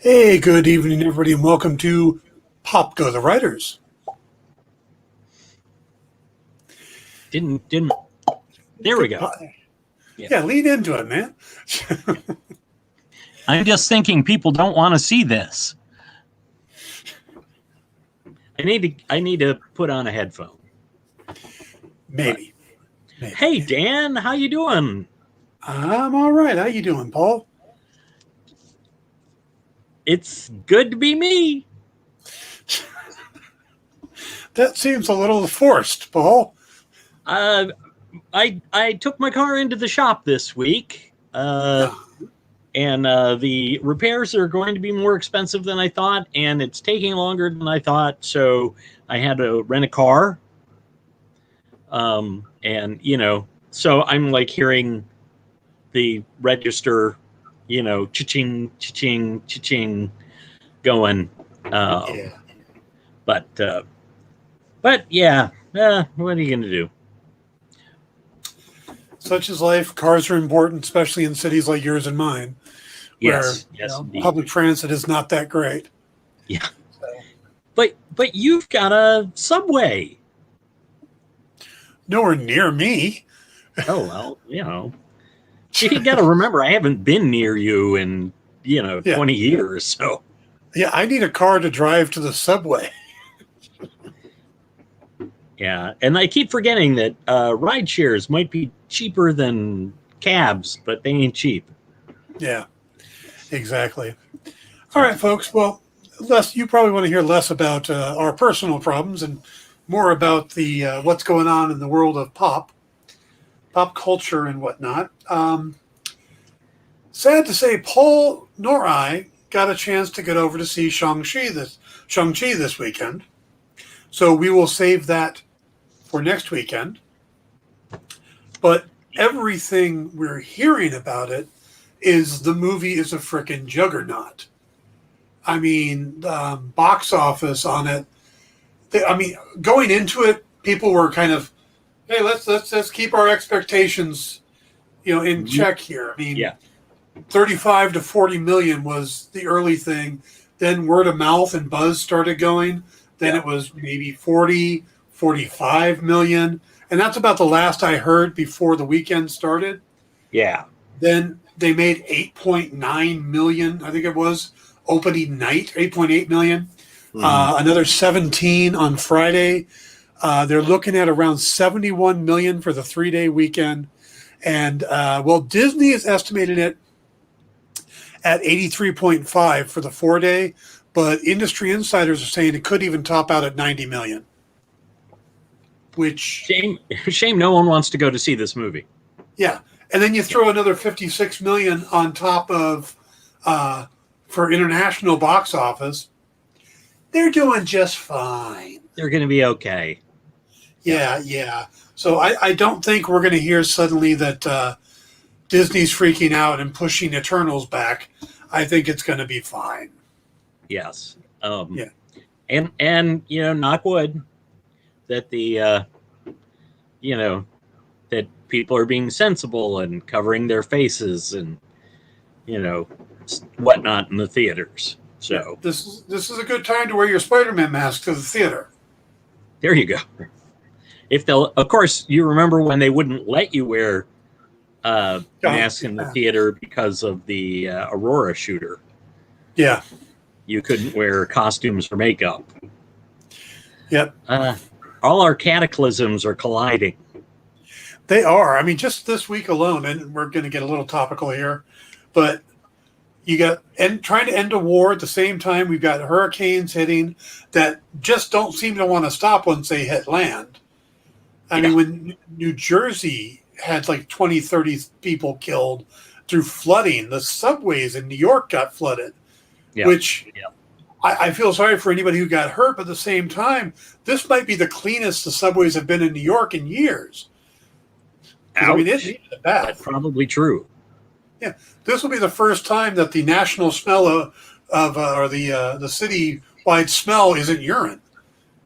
Hey, good evening, everybody, and welcome to Pop Go the Writers. Didn't. There we go. Yeah, lean into it, man. I'm just thinking people don't want to see this. I need to put on a headphone. Maybe. Hey, Dan, how you doing? I'm all right. How you doing, Paul? It's good to be me. That seems a little forced, Paul. I took my car into the shop this week, and the repairs are going to be more expensive than I thought, and it's taking longer than I thought. So I had to rent a car. And so I'm like hearing the register, cha-ching, cha-ching, cha-ching, going. Yeah. But yeah, what are you going to do? Such is life. Cars are important, especially in cities like yours and mine, where Yes, public transit is not that great. Yeah. So. But you've got a subway. Nowhere near me. Oh, well, you got to remember, I haven't been near you in, 20 years. So, yeah, I need a car to drive to the subway. Yeah. And I keep forgetting that ride shares might be cheaper than cabs, but they ain't cheap. Yeah, exactly. All right, folks. Well, you probably want to hear less about our personal problems and more about the what's going on in the world of pop culture and whatnot. Sad to say, Paul nor I got a chance to get over to see Shang-Chi this weekend. So we will save that for next weekend. But everything we're hearing about it is the movie is a frickin' juggernaut. I mean, box office on it. Going into it, people were kind of, hey, let's keep our expectations, in check here. I mean, 35 to 40 million was the early thing. Then word of mouth and buzz started going. Then it was maybe 40, 45 million. And that's about the last I heard before the weekend started. Yeah. Then they made 8.9 million, I think it was, opening night, 8.8 million. Another 17 on Friday. They're looking at around 71 million for the 3-day weekend. And, Disney is estimating it at 83.5 for the 4-day, but industry insiders are saying it could even top out at 90 million. Which shame no one wants to go to see this movie. Yeah. And then you throw another 56 million on top of for international box office. They're doing just fine. They're going to be okay. Yeah. So I don't think we're going to hear suddenly that Disney's freaking out and pushing Eternals back. I think it's going to be fine. Yes. And knock wood that the that people are being sensible and covering their faces and whatnot in the theaters. So this is a good time to wear your Spider-Man mask to the theater. There you go. If they'll, of course, you remember when they wouldn't let you wear masks in the theater because of the Aurora shooter. Yeah. You couldn't wear costumes or makeup. Yep. All our cataclysms are colliding. They are. I mean, just this week alone, and we're going to get a little topical here, but you got trying to end a war at the same time. We've got hurricanes hitting that just don't seem to want to stop once they hit land. I mean, when New Jersey had like 20, 30 people killed through flooding, the subways in New York got flooded, which I feel sorry for anybody who got hurt, but at the same time, this might be the cleanest the subways have been in New York in years. I mean, it's bad. That's probably true. Yeah, this will be the first time that the national smell or the city-wide smell isn't urine.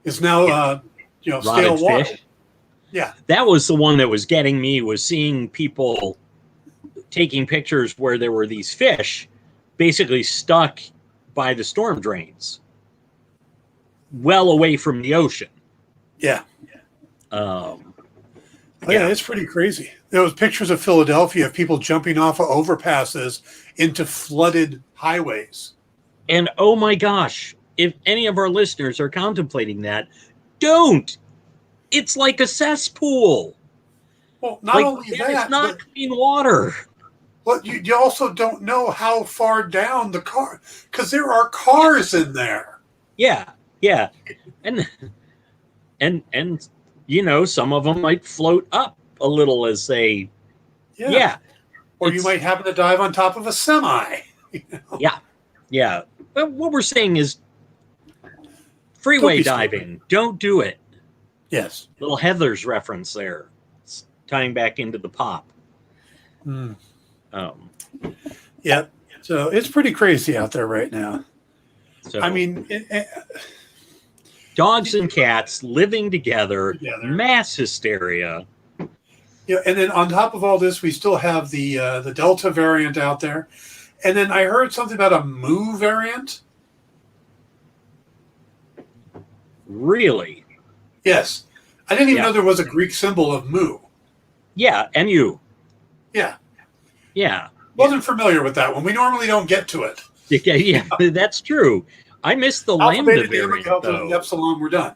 It's now stale water. Fish. Yeah, that was the one that was getting me. Was seeing people taking pictures where there were these fish basically stuck by the storm drains, well away from the ocean. Yeah. Yeah, It's pretty crazy. There was pictures of Philadelphia of people jumping off of overpasses into flooded highways. and oh my gosh, if any of our listeners are contemplating that, don't. It's like a cesspool. Well, not Like, only that that, is not clean water. but you also don't know how far down the car, because there are cars in there. Yeah, and some of them might float up a little as they. Yeah. Or you might happen to dive on top of a semi. Yeah. But what we're saying is, freeway diving. Don't do it. Yes. Little Heather's reference there, it's tying back into the pop. Yep. So it's pretty crazy out there right now. So, I mean, dogs and cats living together, mass hysteria. Yeah, and then on top of all this, we still have the Delta variant out there, and then I heard something about a Mu variant. Really? Yes, I didn't even know there was a Greek symbol of Mu. Yeah, MU. Yeah. Wasn't familiar with that one. We normally don't get to it. Yeah, that's true. I missed the Lambda variant, though. The Epsilon, we're done.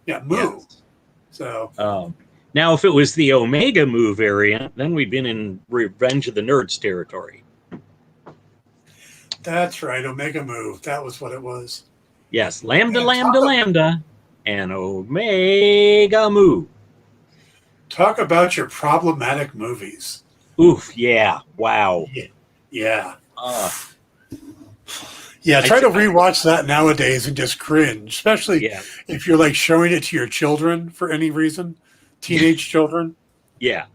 Yeah, Mu. Yes. So. Now, if it was the Omega Mu variant, then we'd been in Revenge of the Nerds territory. That's right, Omega Mu. That was what it was. Yes, Lambda, and Omega Mu. Talk about your problematic movies. Oof, yeah, wow. Yeah. Try to rewatch that nowadays and just cringe, especially if you're like showing it to your children for any reason, teenage children. Yeah.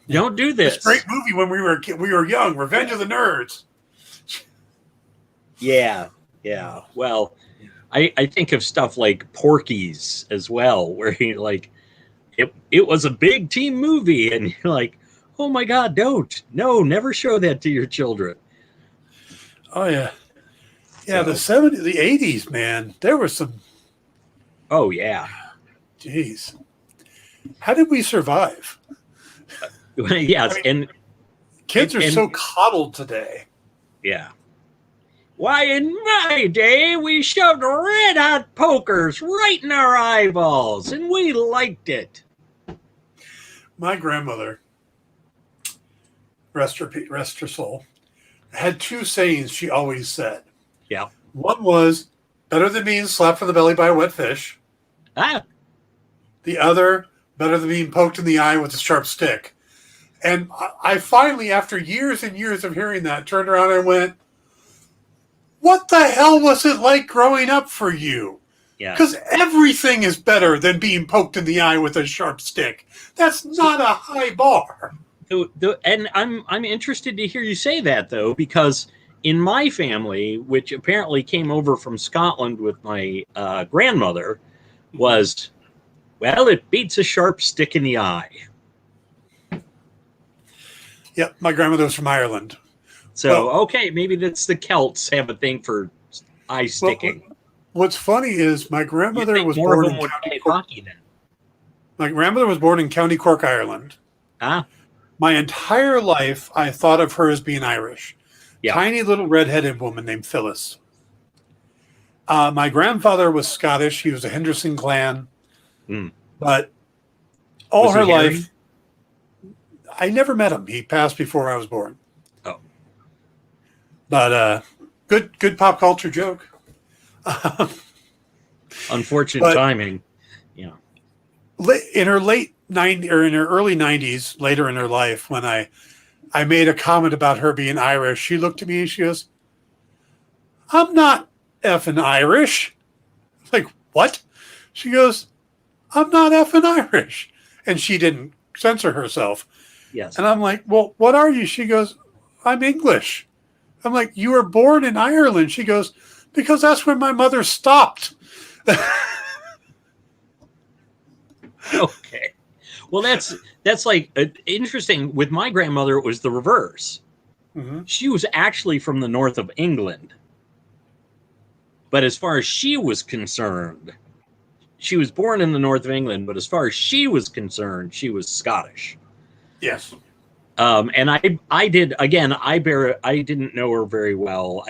Don't do this. It's a great movie when we were young, Revenge of the Nerds. Yeah. Well, I think of stuff like Porky's as well, where you like it was a big team movie, and you're like, oh my God, never show that to your children. Oh yeah. Yeah, the 70s, the 80s, man. There were some. Oh yeah. Jeez. How did we survive? Yes, and kids are so coddled today. Yeah. Why, in my day, we shoved red hot pokers right in our eyeballs, and we liked it. My grandmother, rest her soul, had two sayings she always said. Yeah. One was, better than being slapped on the belly by a wet fish. The other, better than being poked in the eye with a sharp stick. And I finally, after years and years of hearing that, turned around and went, what the hell was it like growing up for you? Yeah. Because everything is better than being poked in the eye with a sharp stick. That's not a high bar. And I'm interested to hear you say that, though, because in my family, which apparently came over from Scotland with my grandmother, was, well, it beats a sharp stick in the eye. Yep, my grandmother was from Ireland. So, okay, maybe that's the Celts have a thing for eye sticking. What's funny is my grandmother was born in County Cork. My grandmother was born in County Cork, Ireland. My entire life, I thought of her as being Irish. Yeah. Tiny little redheaded woman named Phyllis. My grandfather was Scottish. He was a Henderson clan. But all her life, I never met him. He passed before I was born. Oh. But good pop culture joke. Unfortunate timing. Yeah. In her late 90s or in her early 90s, later in her life, when I made a comment about her being Irish, she looked at me and she goes, I'm not effing Irish. Like, what? She goes, I'm not effing Irish. And she didn't censor herself. Yes. And I'm like, well, what are you? She goes, I'm English. I'm like, you were born in Ireland. She goes, because that's when my mother stopped. Okay. Well, that's like interesting. With my grandmother, it was the reverse. Mm-hmm. She was actually from the north of England. But as far as she was concerned, she was born in the north of England, but as far as she was concerned, she was Scottish. Yes. And I did, again, I didn't know her very well.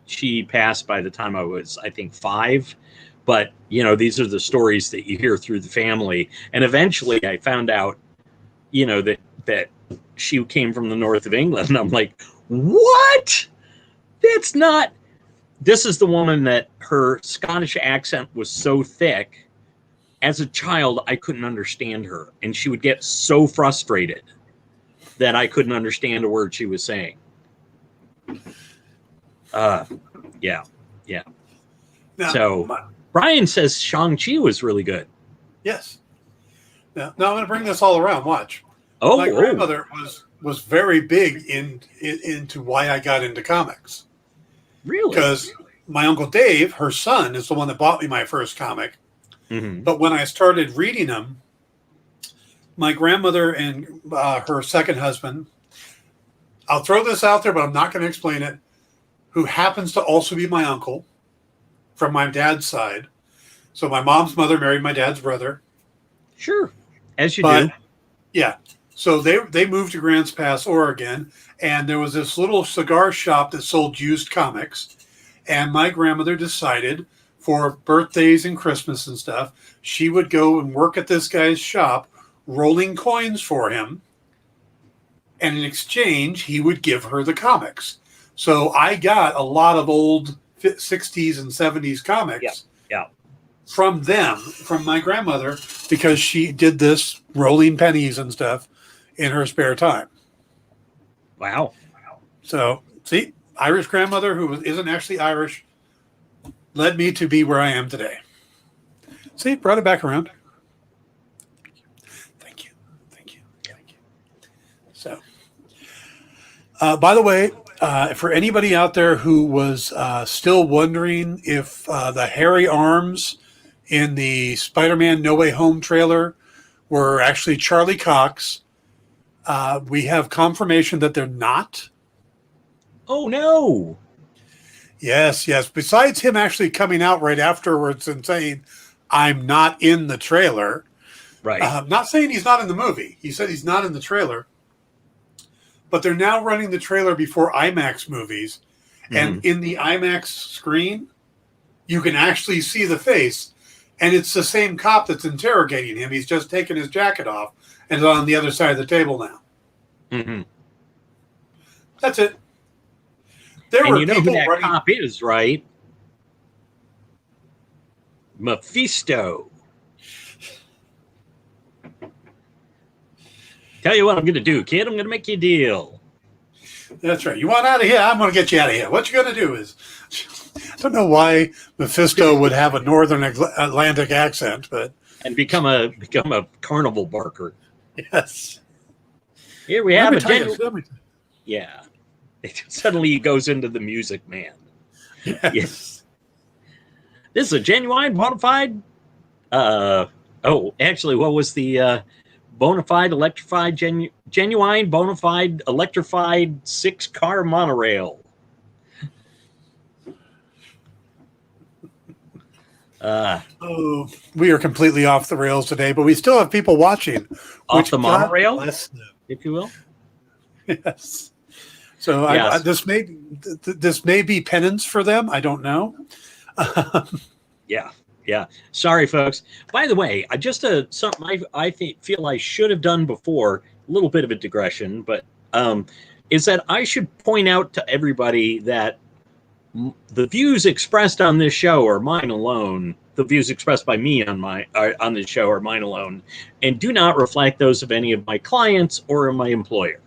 She passed by the time I was, I think, 5. But, you know, these are the stories that you hear through the family. And eventually I found out, you know, that she came from the north of England. And I'm like, what? That's not. This is the woman that her Scottish accent was so thick. As a child, I couldn't understand her. And she would get so frustrated that I couldn't understand a word she was saying. Yeah. Now, So Brian says Shang-Chi was really good. yes. Now I'm going to bring this all around. Watch. Oh, My grandmother was very big into why I got into comics. really? Because my Uncle Dave, her son, is the one that bought me my first comic. Mm-hmm. But when I started reading them, my grandmother and her second husband, I'll throw this out there, but I'm not going to explain it, who happens to also be my uncle from my dad's side. So my mom's mother married my dad's brother. Sure, as you do. Yeah. So they moved to Grants Pass, Oregon, and there was this little cigar shop that sold used comics. And my grandmother decided for birthdays and Christmas and stuff, she would go and work at this guy's shop, rolling coins for him. And in exchange, he would give her the comics. So I got a lot of old 60s and 70s comics from them, from my grandmother, because she did this rolling pennies and stuff in her spare time. Wow. So, see, Irish grandmother who isn't actually Irish led me to be where I am today. See, brought it back around. Thank you. So, by the way, for anybody out there who was still wondering if the hairy arms in the Spider-Man No Way Home trailer were actually Charlie Cox, we have confirmation that they're not. Oh, no. Yes. Besides him actually coming out right afterwards and saying, I'm not in the trailer. Right. Not saying he's not in the movie. He said he's not in the trailer. But they're now running the trailer before IMAX movies. And in the IMAX screen, you can actually see the face. And it's the same cop that's interrogating him. He's just taken his jacket off and is on the other side of the table now. Mm-hmm. That's it. There And were you know who people that running. cop is, right? Mephisto. Tell you what I'm going to do, kid. I'm going to make you a deal. That's right. You want out of here? I'm going to get you out of here. What you're going to do is, I don't know why Mephisto would have a Northern Atlantic accent, but And become a carnival barker. yes. Here we Let have me a tell you, genuine. let me- Yeah. Suddenly he goes into the Music Man. Yes. This is a genuine, bona fide. Actually, what was the bona fide electrified, genuine, bona fide electrified 6-car monorail? Oh, we are completely off the rails today, but we still have people watching. Off the God monorail, bless them. if you will. Yes. So Yes. this may be penance for them. I don't know. Yeah. Sorry, folks. By the way, something I feel I should have done before. A little bit of a digression, but is that I should point out to everybody that the views expressed on this show are mine alone. The views expressed by me on this show are mine alone, and do not reflect those of any of my clients or my employer.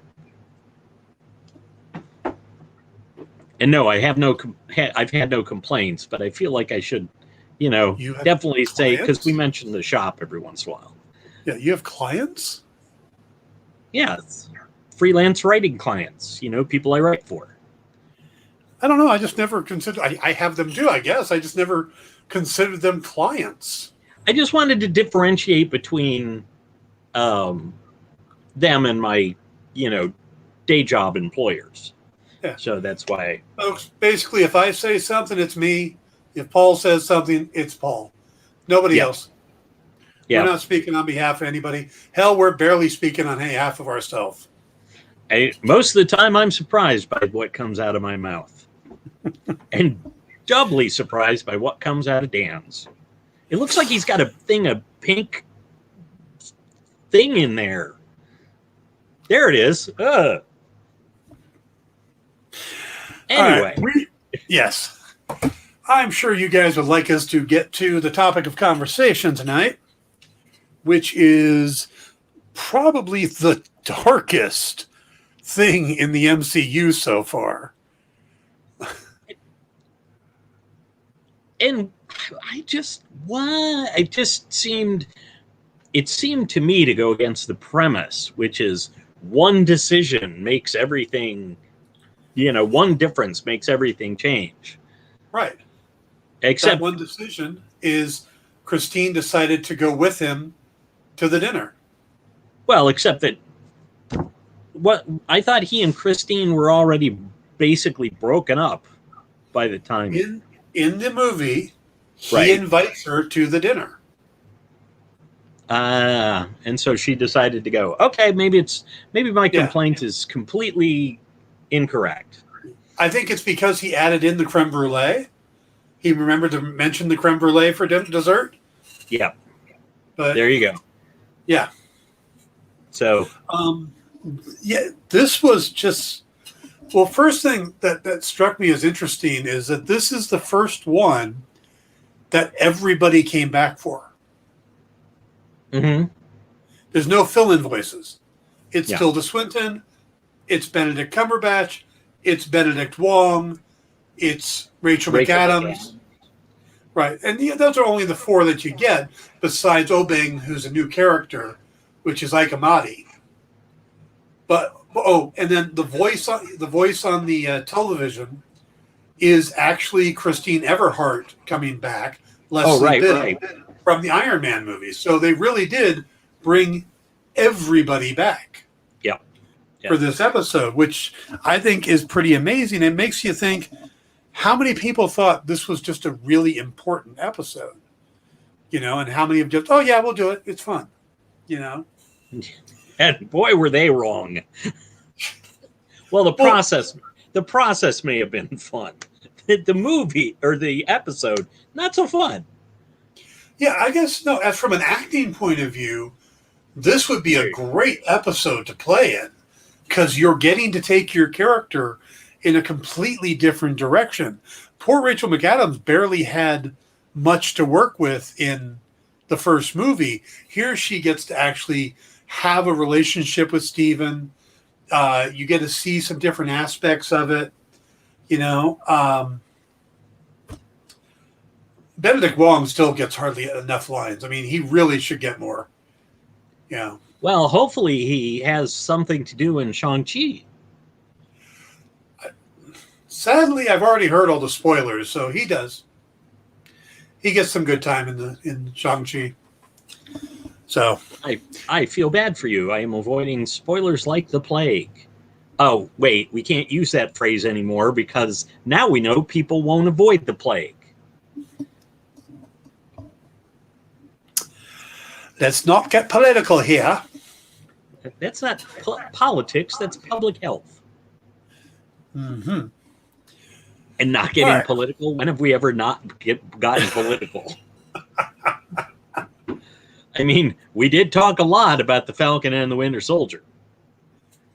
And no, I've had no complaints, but I feel like I should, You have definitely say, because clients? we mention the shop every once in a while. Yeah, you have clients? Yeah, it's freelance writing clients, people I write for. I don't know. I just never considered. I have them too, I guess. I just never considered them clients. I just wanted to differentiate between them and my, day job employers. Yeah. So that's why. Folks, basically, if I say something, it's me. If Paul says something, it's Paul. Nobody Yeah. else. Yeah. We're not speaking on behalf of anybody. Hell, we're barely speaking on behalf of ourselves. Most of the time, I'm surprised by what comes out of my mouth, and doubly surprised by what comes out of Dan's. It looks like he's got a pink thing in there. There it is. Anyway. Yes. I'm sure you guys would like us to get to the topic of conversation tonight, which is probably the darkest thing in the MCU so far. And it seemed to me to go against the premise, which is one decision makes everything, one difference makes everything change. Right. Except that one decision is Christine decided to go with him to the dinner. Well, except that what I thought he and Christine were already basically broken up by the time. In the movie, he Right. invites her to the dinner. And so she decided to go. Okay, maybe my complaint is completely incorrect. I think it's because he added in the creme brulee. He remembered to mention the creme brulee for dessert. Yeah. But there you go. Yeah. So. This was just. Well, first thing that struck me as interesting is that this is the first one that everybody came back for. Mm-hmm. There's no fill-in voices. It's Yeah. Tilda Swinton. It's Benedict Cumberbatch. It's Benedict Wong. It's Rachel McAdams. Right. And those are only the four that you get, besides Obeng, who's a new character, which is Ike Amati. But and then the voice on the television is actually Christine Everhart coming back. Leslie Bibb from the Iron Man movies. So they really did bring everybody back. Yeah. For this episode, which I think is pretty amazing. It makes you think, how many people thought this was just a really important episode? And how many have just, oh yeah, we'll do it. It's fun. And boy, were they wrong. Well, the process may have been fun. The movie or the episode, not so fun. Yeah, I guess no. As from an acting point of view, this would be a great episode to play in, because you're getting to take your character in a completely different direction. Poor Rachel McAdams barely had much to work with in the first movie. Here she gets to actually have a relationship with Steven. You get to see some different aspects of it. Benedict Wong still gets hardly enough lines. I mean, he really should get more. Yeah. Well, hopefully he has something to do in Shang-Chi. Sadly, I've already heard all the spoilers, so he does. He gets some good time in Shang-Chi. So I feel bad for you. I am avoiding spoilers like the plague. Oh, wait, we can't use that phrase anymore because now we know people won't avoid the plague. Let's not get political here. That's not politics, that's public health. Mm-hmm. And not getting political? When have we ever not gotten political? I mean, we did talk a lot about the Falcon and the Winter Soldier.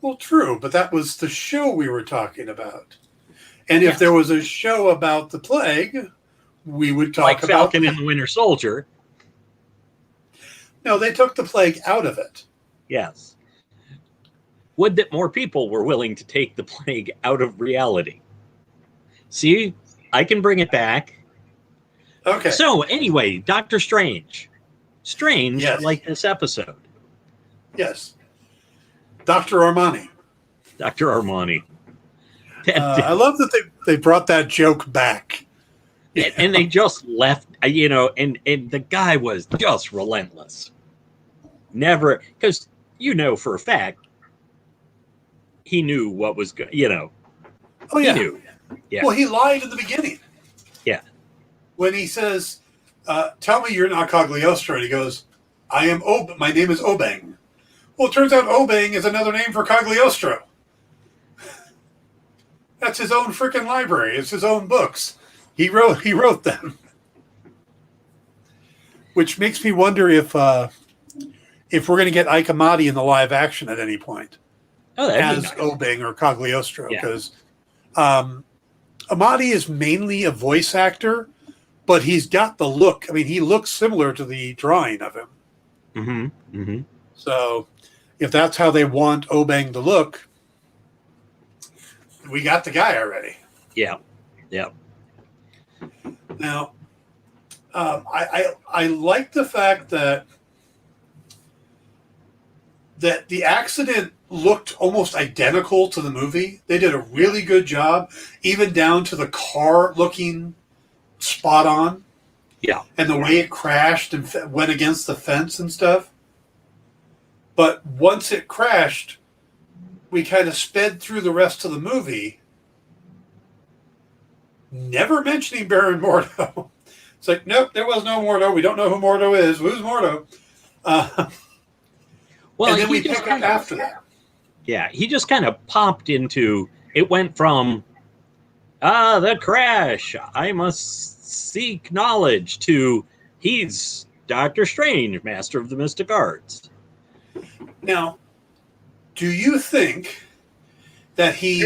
Well, true, but that was the show we were talking about. And if there was a show about the plague, we would talk about Falcon and the Winter Soldier. No, they took the plague out of it. Yes. Would that more people were willing to take the plague out of reality. See, I can bring it back. Okay. So, anyway, Doctor Strange. Strange, Yes. like this episode. Yes. Dr. Armani. Dr. Armani. I love that they brought that joke back. And they just left, and the guy was just relentless. Never, because for a fact, he knew what was good, Oh, He yeah. knew. Yeah. Well, he lied in the beginning. Yeah. When he says, tell me you're not Cagliostro, and he goes, my name is Obeng. Well, it turns out Obeng is another name for Cagliostro. That's his own freaking library. It's his own books. He wrote them. Which makes me wonder if we're going to get Ike Amati in the live action at any point Oh, that'd as be nice. Obeng or Cagliostro, Yeah. because Amati is mainly a voice actor, but he's got the look. I mean, he looks similar to the drawing of him. Mm-hmm. Mm-hmm. So if that's how they want Obeng to look, we got the guy already. Yeah. Yeah. Now, I like the fact that the accident looked almost identical to the movie. They did a really good job, even down to the car looking spot on. Yeah. And the way it crashed and went against the fence and stuff. But once it crashed, we kind of sped through the rest of the movie, never mentioning Baron Mordo. It's like, nope, there was no Mordo. We don't know who Mordo is. Who's Mordo? Well, and then we pick up after that. Yeah, he just kind of popped into it. Went from the crash, I must seek knowledge, to he's Doctor Strange, Master of the Mystic Arts. Now, do you think that he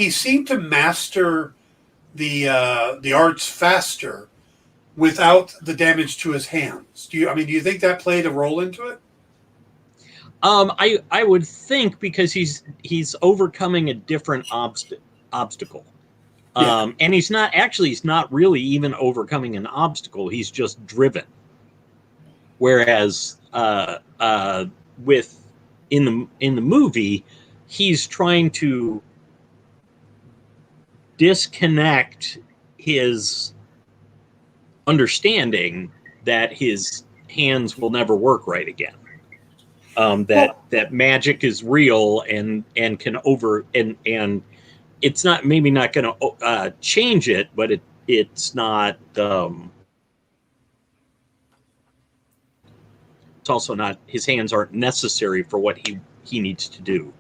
seemed to master the arts faster without the damage to his hands? Do you think that played a role into it? I would think, because he's overcoming a different obstacle. Yeah. And he's not really even overcoming an obstacle. He's just driven. Whereas with in the movie, he's trying to disconnect his understanding that his hands will never work right again. That magic is real and can and it's not maybe not going to change it, but it's not. It's also not, his hands aren't necessary for what he needs to do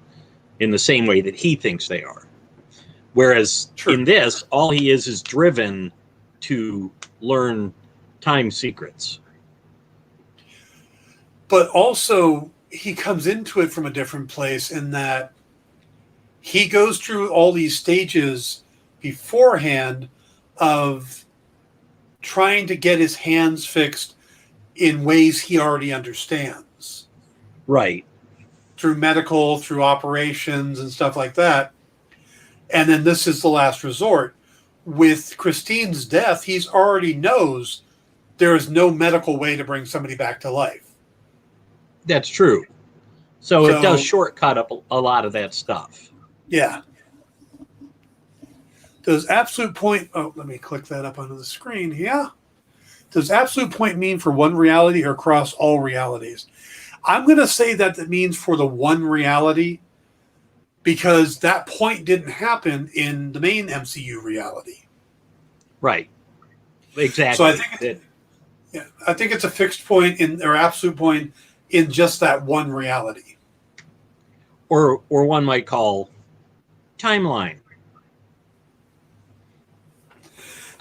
in the same way that he thinks they are. Whereas in this, all he is driven to learn time secrets. But also, he comes into it from a different place in that he goes through all these stages beforehand of trying to get his hands fixed in ways he already understands. Right. Through medical, through operations and stuff like that. And then this is the last resort. With Christine's death, he's already knows there is no medical way to bring somebody back to life. That's true. So it does shortcut up a lot of that stuff. Yeah. Does absolute point... Oh, let me click that up onto the screen. Yeah. Does absolute point mean for one reality or across all realities? I'm going to say that it means for the one reality, because that point didn't happen in the main MCU reality. Right. Exactly. So I think it's a fixed point or absolute point in just that one reality. Or one might call timeline.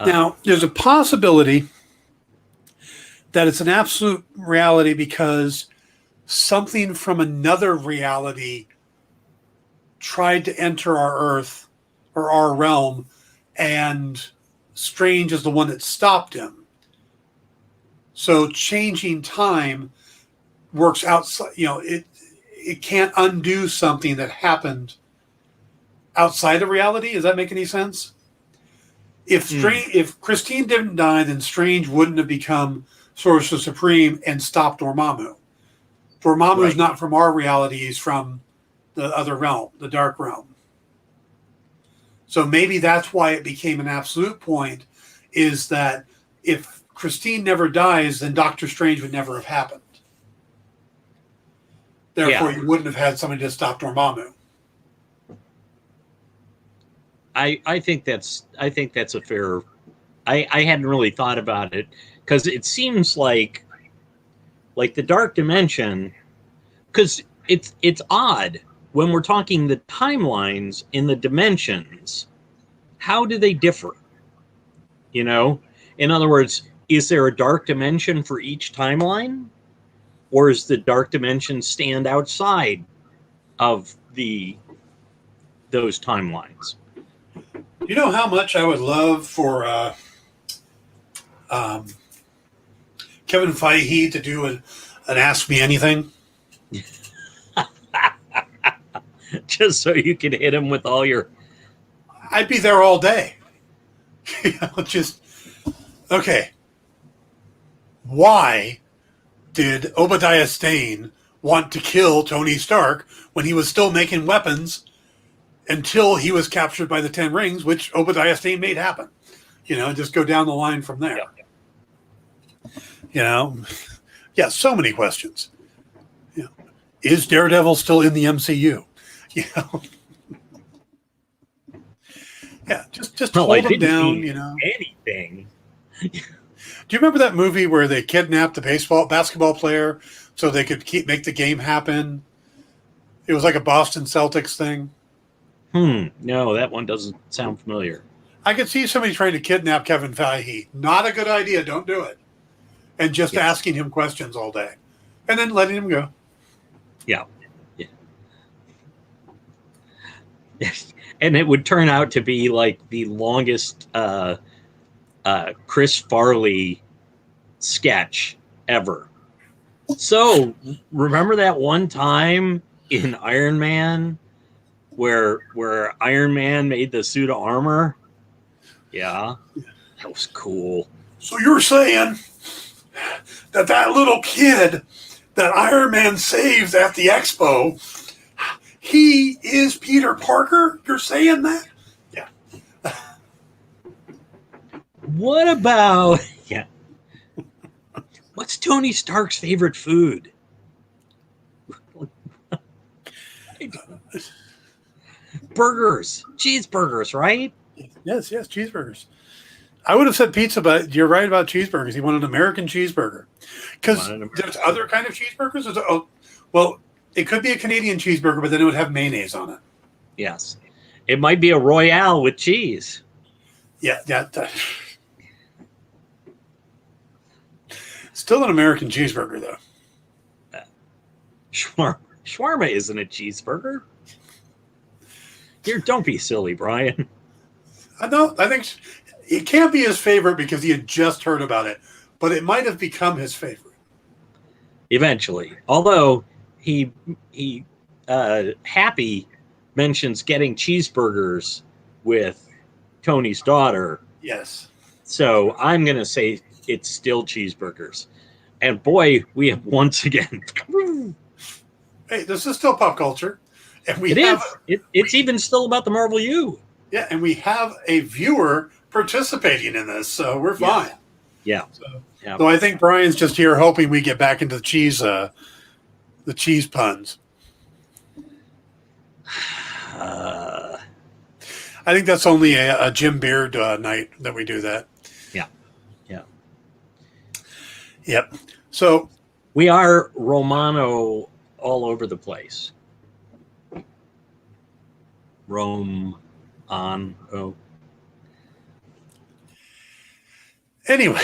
Now, there's a possibility that it's an absolute reality because something from another reality tried to enter our Earth or our realm, and Strange is the one that stopped him. So changing time works outside, it can't undo something that happened outside of reality. Does that make any sense? If Christine didn't die, then Strange wouldn't have become Sorcerer Supreme and stopped Dormammu. Dormammu is not from our reality; he's from the other realm, the Dark Realm. So maybe that's why it became an absolute point, is that if Christine never dies, then Doctor Strange would never have happened. Therefore, you wouldn't have had somebody to stop Dormammu. I think that's a fair. I hadn't really thought about it because it seems like the dark dimension, because it's odd when we're talking the timelines in the dimensions. How do they differ? You know, in other words, is there a dark dimension for each timeline, or is the dark dimension stand outside of those timelines? You know how much I would love for Kevin Feige to do an Ask Me Anything? Just so you could hit him with all your. I'd be there all day. Just okay. Why did Obadiah Stane want to kill Tony Stark when he was still making weapons until he was captured by the Ten Rings, which Obadiah Stane made happen? Just go down the line from there. Yeah, so many questions. Is Daredevil still in the MCU? Yeah, just hold him down. Anything. Do you remember that movie where they kidnapped the basketball player so they could make the game happen? It was like a Boston Celtics thing. No, that one doesn't sound familiar. I could see somebody trying to kidnap Kevin Feige. Not a good idea. Don't do it. And just asking him questions all day, and then letting him go. Yeah. Yes. And it would turn out to be like the longest Chris Farley sketch ever. So remember that one time in Iron Man where Iron Man made the suit of armor? Yeah, that was cool. So you're saying that little kid that Iron Man saves at the expo, he is Peter Parker? You're saying that? Yeah. What about what's Tony Stark's favorite food? Burgers, cheeseburgers, right? Yes, there's pizza, but you're right about cheeseburgers. He wanted an American cheeseburger. Because there's other kind of cheeseburgers. Well, it could be a Canadian cheeseburger, but then it would have mayonnaise on it. Yes. It might be a Royale with cheese. Yeah. Still an American cheeseburger, though. Shawarma isn't a cheeseburger. Here, don't be silly, Brian. I think it can't be his favorite because he had just heard about it, but it might have become his favorite. Eventually. Although Happy mentions getting cheeseburgers with Tony's daughter. Yes. So I'm going to say it's still cheeseburgers. And boy, we have once again. Hey, this is still pop culture. And it's even still about the Marvel U. Yeah, and we have a viewer participating in this, so we're fine. Yeah. So I think Brian's just here hoping we get back into the cheese puns. I think that's only a Jim Beard night that we do that. Yeah. Yep. So we are Romano all over the place. Rome on. Oh. Anyway,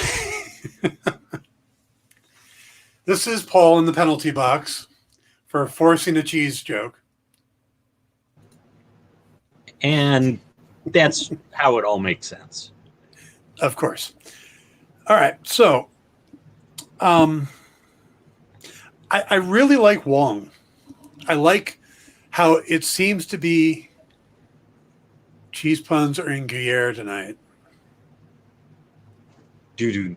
this is Paul in the penalty box for forcing a cheese joke. And that's how it all makes sense. Of course. All right. So, I really like Wong. I like how it seems to be cheese puns are in Gruyere tonight. Do.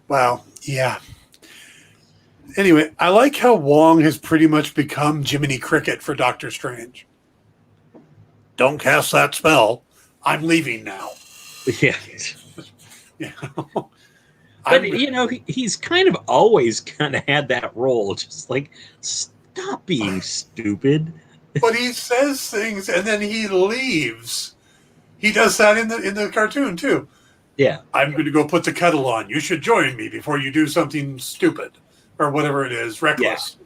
Wow. Yeah. Anyway, I like how Wong has pretty much become Jiminy Cricket for Doctor Strange. Don't cast that spell. I'm leaving now. Yeah. Yeah. But, he's kind of always kind of had that role, just like Stop being stupid. But he says things and then he leaves. He does that in the cartoon too. Yeah. I'm going to go put the kettle on. You should join me before you do something stupid or whatever it is. Reckless. Yeah.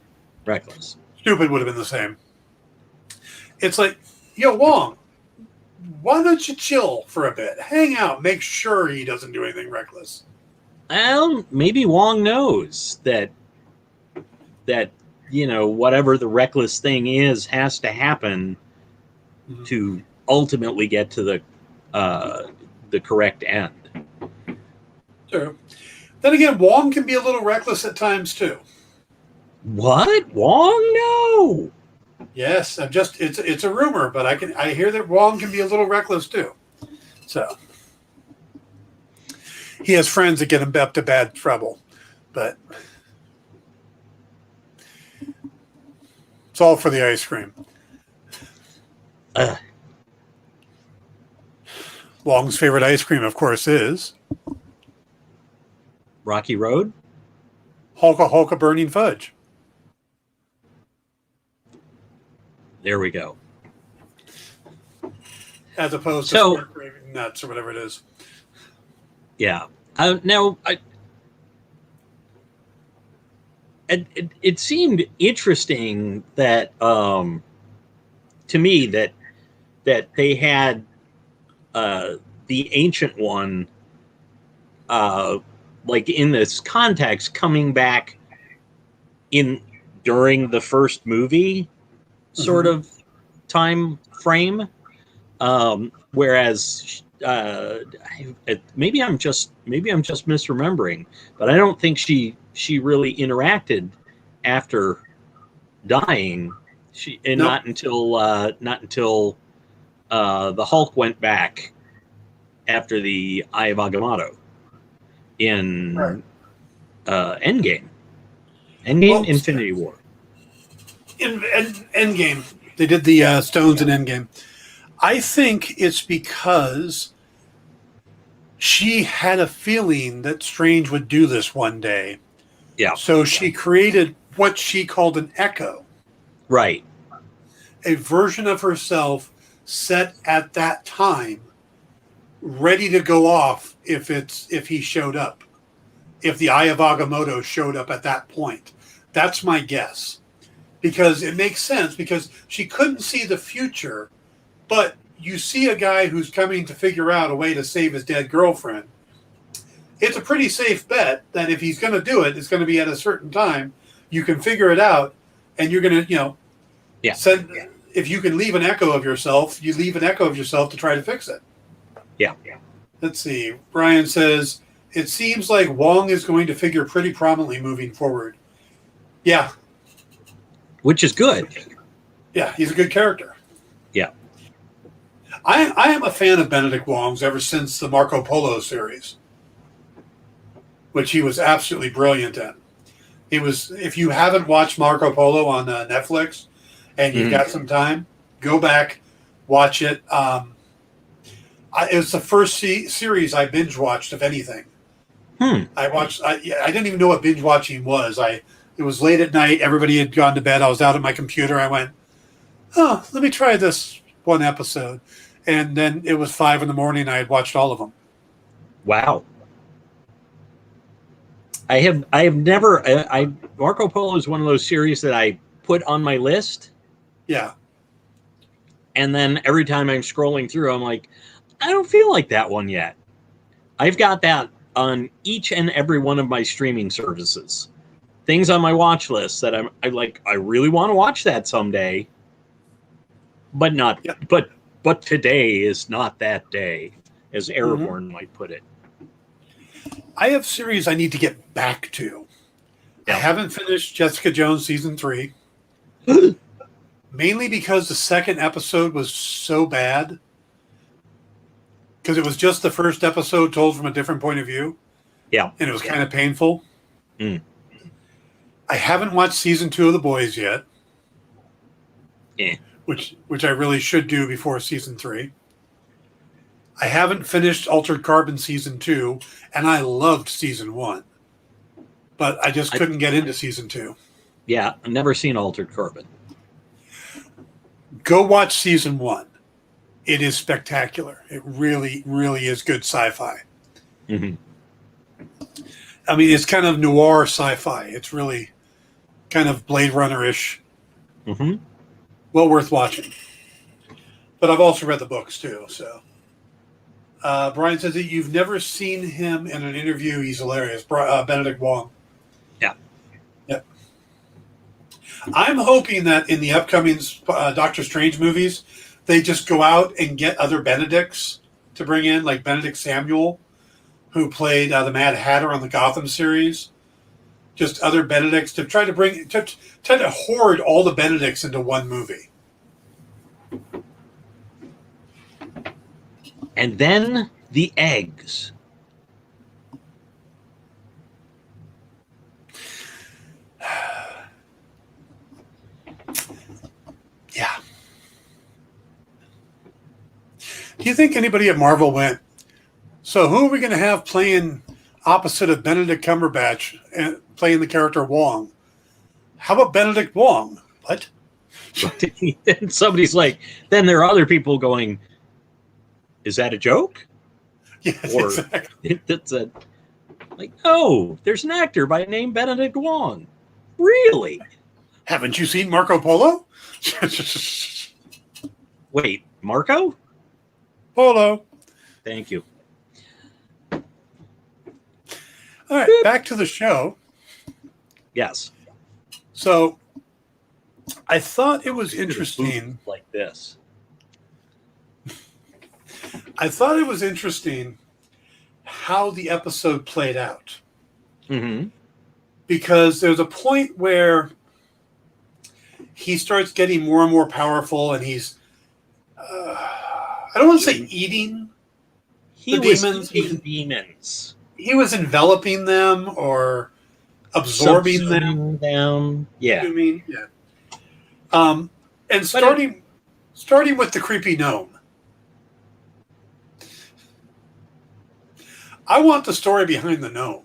Reckless. Stupid would have been the same. It's like, yo, Wong, why don't you chill for a bit? Hang out. Make sure he doesn't do anything reckless. Well, maybe Wong knows that whatever the reckless thing is has to happen to ultimately get to the correct end. True. Then again, Wong can be a little reckless at times too. What? Wong? No. Yes, it's a rumor, but I hear that Wong can be a little reckless too. So he has friends that get him up to bad trouble, but it's all for the ice cream. Wong's favorite ice cream, of course, is Rocky Road? Holka Holka Burning Fudge. There we go. As opposed to Squirt Gravy Nuts or whatever it is. Yeah. It seemed interesting that to me that they had the Ancient One like in this context coming back during the first movie sort of time frame, whereas maybe I'm just misremembering, but I don't think she really interacted after dying. Not until the Hulk went back after the Eye of Agamotto in Endgame. Infinity War. In Endgame, they did the stones in Endgame. I think it's because she had a feeling that Strange would do this one day. Yeah. So she created what she called an echo. Right. A version of herself set at that time, ready to go off if he showed up. If the Eye of Agamotto showed up at that point. That's my guess. Because it makes sense, because she couldn't see the future, but you see a guy who's coming to figure out a way to save his dead girlfriend. It's a pretty safe bet that if he's going to do it, it's going to be at a certain time. You can figure it out, and you're going to, if you can leave an echo of yourself, you leave an echo of yourself to try to fix it. Yeah. Let's see. Brian says, it seems like Wong is going to figure pretty prominently moving forward. Yeah. Which is good. Yeah, he's a good character. Yeah. I am a fan of Benedict Wong's ever since the Marco Polo series, which he was absolutely brilliant in. If you haven't watched Marco Polo on Netflix and you've got some time, go back, watch it. It was the first series I binge watched of anything. I didn't even know what binge watching was. It was late at night. Everybody had gone to bed. I was out at my computer. I went, oh, let me try this one episode. And then it was 5 a.m. I had watched all of them. Wow. I have never, Marco Polo is one of those series that I put on my list. Yeah. And then every time I'm scrolling through, I'm like, I don't feel like that one yet. I've got that on each and every one of my streaming services. Things on my watch list that I really want to watch that someday, but not. Yeah. But today is not that day, as Aragorn might put it. I have series I need to get back to. Yeah. I haven't finished Jessica Jones season 3, mainly because the second episode was so bad. Because it was just the first episode told from a different point of view. Yeah, and it was kind of painful. I haven't watched season 2 of The Boys yet. Yeah. Which I really should do before season 3. I haven't finished Altered Carbon season 2, and I loved season 1. But I just couldn't get into season 2. Yeah, I've never seen Altered Carbon. Go watch season 1. It is spectacular. It really, really is good sci-fi. Mm-hmm. I mean, it's kind of noir sci-fi. It's really kind of Blade Runner-ish. Mm-hmm. Well worth watching. But I've also read the books too. So Brian says that you've never seen him in an interview. He's hilarious. Benedict Wong. Yeah. Yep. I'm hoping that in the upcoming Doctor Strange movies, they just go out and get other Benedicts to bring in, like Benedict Samuel, who played the Mad Hatter on the Gotham series. Just other Benedicts to try to hoard all the Benedicts into one movie. And then the eggs. Yeah. Do you think anybody at Marvel went, so who are we going to have playing opposite of Benedict Cumberbatch and playing the character Wong? How about Benedict Wong? What? And somebody's like, then there are other people going, is that a joke? Yes, Or exactly. it's a like, oh, there's an actor by the name Benedict Wong. Really? Haven't you seen Marco Polo? Wait, Marco? Polo. Thank you. All right, back to the show. Yes. So I thought it was interesting. Like this. I thought it was interesting how the episode played out. Mm-hmm. Because there's a point where he starts getting more and more powerful, and he's, I don't want to say eating He the was demons. eating demons. He was enveloping them or absorbing them. Yeah. You mean? Yeah. And starting with the creepy gnome. I want the story behind the gnome.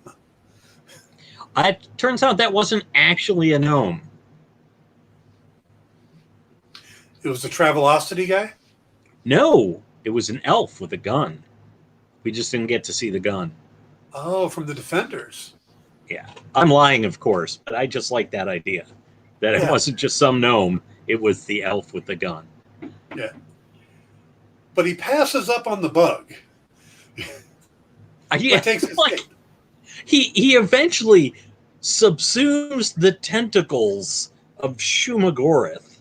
It turns out that wasn't actually a gnome. It was the Travelocity guy? No, it was an elf with a gun. We just didn't get to see the gun. Oh, from the Defenders. Yeah. I'm lying, of course, but I just like that idea. That it wasn't just some gnome, it was the elf with the gun. Yeah. But he passes up on the bug. Yeah, It takes his like, cake. he eventually subsumes the tentacles of Shumagorath.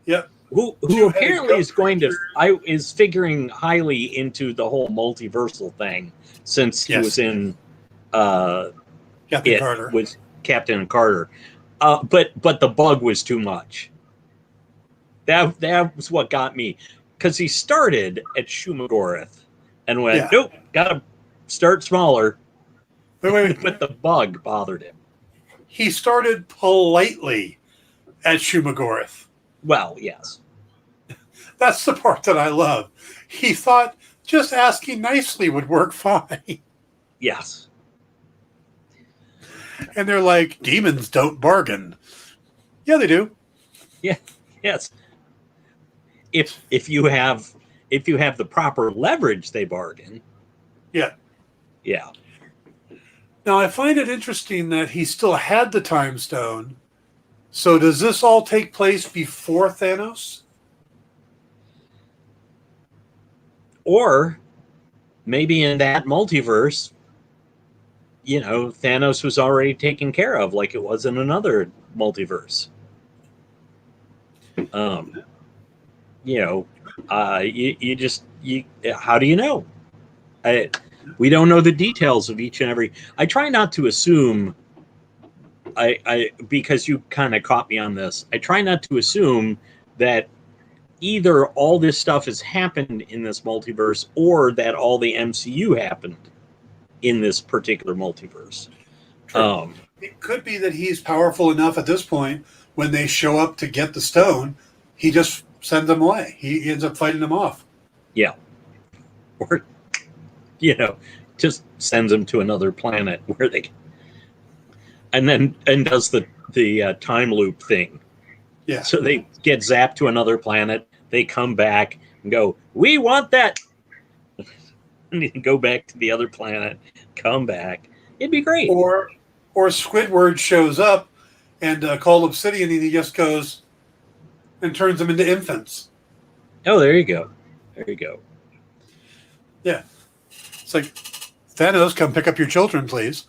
Yep. Who apparently is going to is figuring highly into the whole multiversal thing since he was in Captain Carter. Was Captain Carter. But the bug was too much. That was what got me, because he started at Shumagorath and went, nope, gotta start smaller. Wait. But the bug bothered him. He started politely at Shumagorath. Well, yes. That's the part that I love. He thought just asking nicely would work fine. Yes. And they're like, demons don't bargain. Yeah, they do. Yeah. Yes. If you have the proper leverage, they bargain. Yeah. Yeah. Now, I find it interesting that he still had the Time Stone. So does this all take place before Thanos? Or maybe in that multiverse, Thanos was already taken care of like it was in another multiverse. How do you know? We don't know the details of each and every. I try not to assume. Because you kind of caught me on this. I try not to assume that either all this stuff has happened in this multiverse or that all the MCU happened in this particular multiverse. It could be that he's powerful enough at this point when they show up to get the stone, he just sends them away. He ends up fighting them off. Yeah. Or, just sends them to another planet where they... and does the time loop thing. Yeah. So they get zapped to another planet. They come back and go, "We want that." And they go back to the other planet, come back. It'd be great. Or Squidward shows up and Call Obsidian, and he just goes and turns them into infants. Oh, there you go. There you go. Yeah. It's like, Thanos, come pick up your children, please.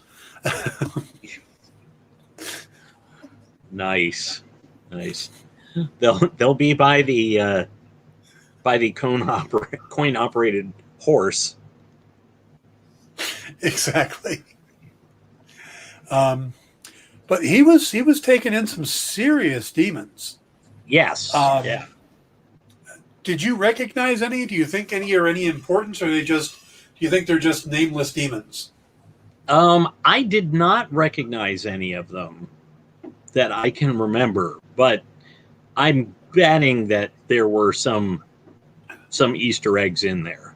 Nice. They'll be by the coin operated horse. Exactly. But he was taking in some serious demons. Yes. Yeah. Did you recognize any? Do you think any are any importance, or do you think they're just nameless demons? I did not recognize any of them that I can remember, but I'm betting that there were some Easter eggs in there.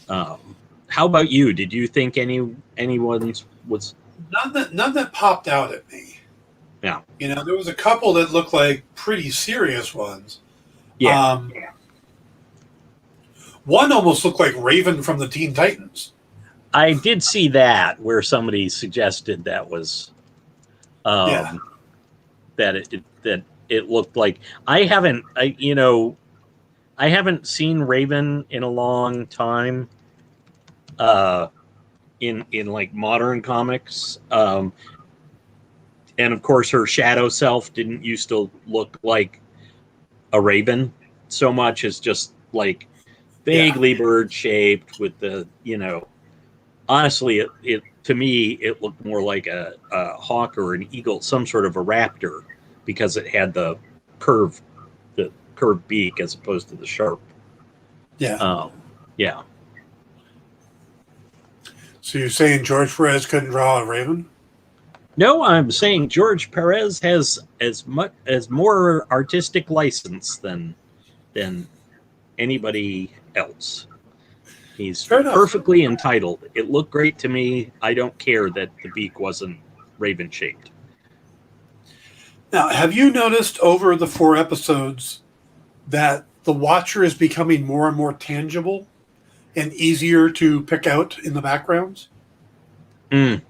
How about you? Did you think anyone's was None that popped out at me. Yeah. There was a couple that looked like pretty serious ones. Yeah. One almost looked like Raven from the Teen Titans. I did see that where somebody suggested that was that it looked like I haven't seen Raven in a long time in like modern comics. And of course her shadow self didn't used to look like a raven so much as just like vaguely bird shaped with the, honestly, it to me, it looked more like a hawk or an eagle, some sort of a raptor, because it had the curved beak as opposed to the sharp. Yeah. Yeah. So you're saying George Perez couldn't draw a raven? No, I'm saying George Perez has as more artistic license than anybody else. He's perfectly entitled. It looked great to me. I don't care that the beak wasn't raven shaped. Now, have you noticed over the 4 episodes that the Watcher is becoming more and more tangible and easier to pick out in the backgrounds? And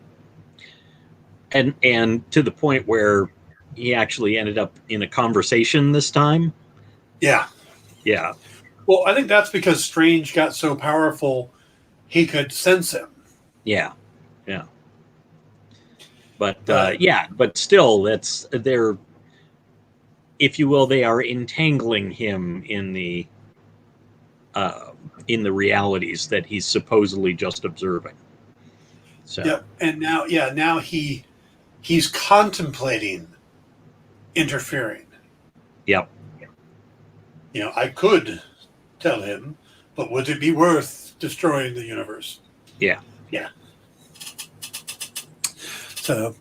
to the point where he actually ended up in a conversation this time. Yeah. Yeah. Well, I think that's because Strange got so powerful he could sense him. Yeah. Yeah. But but still, they're, if you will, they are entangling him in the realities that he's supposedly just observing. So yep. And now he's contemplating interfering. Yep. I could tell him, but would it be worth destroying the universe? Yeah. Yeah. So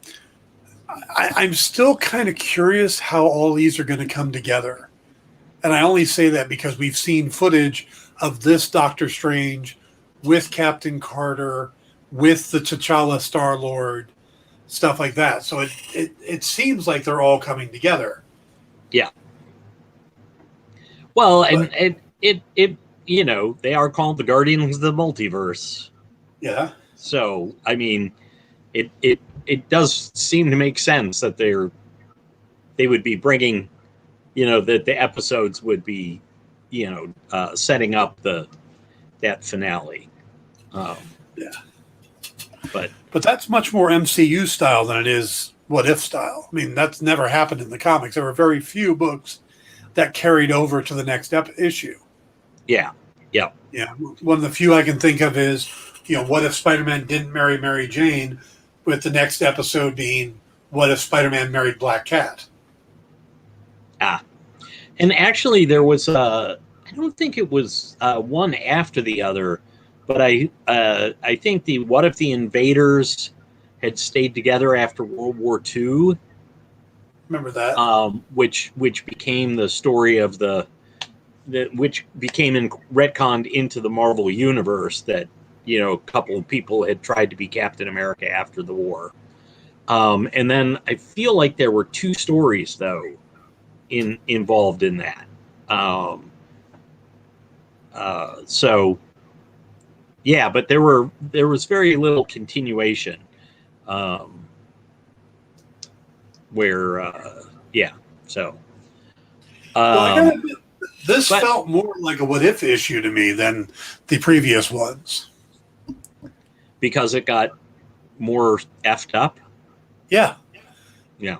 I'm still kind of curious how all these are going to come together. And I only say that because we've seen footage of this Doctor Strange with Captain Carter, with the T'Challa Star-Lord, stuff like that. So it seems like they're all coming together. Yeah. Well, and it they are called the Guardians of the Multiverse. Yeah. So, I mean, it does seem to make sense that they would be bringing, that the episodes would be, setting up that finale. Yeah. But that's much more MCU style than it is What If style. I mean, that's never happened in the comics. There were very few books that carried over to the next issue. Yeah. Yeah. Yeah. One of the few I can think of is, what if Spider-Man didn't marry Mary Jane, with the next episode being what if Spider-Man married Black Cat? And actually there was I don't think it was one after the other, but I think the What If the Invaders had stayed together after World War II. Remember that? Which became the story of which became retconned into the Marvel Universe, that a couple of people had tried to be Captain America after the war. And then I feel like there were 2 stories though involved in that. So yeah, but there was very little continuation. Where yeah, so Well, I gotta um, admit, this but felt more like a what if issue to me than the previous ones. because it got more effed up. Yeah. Yeah.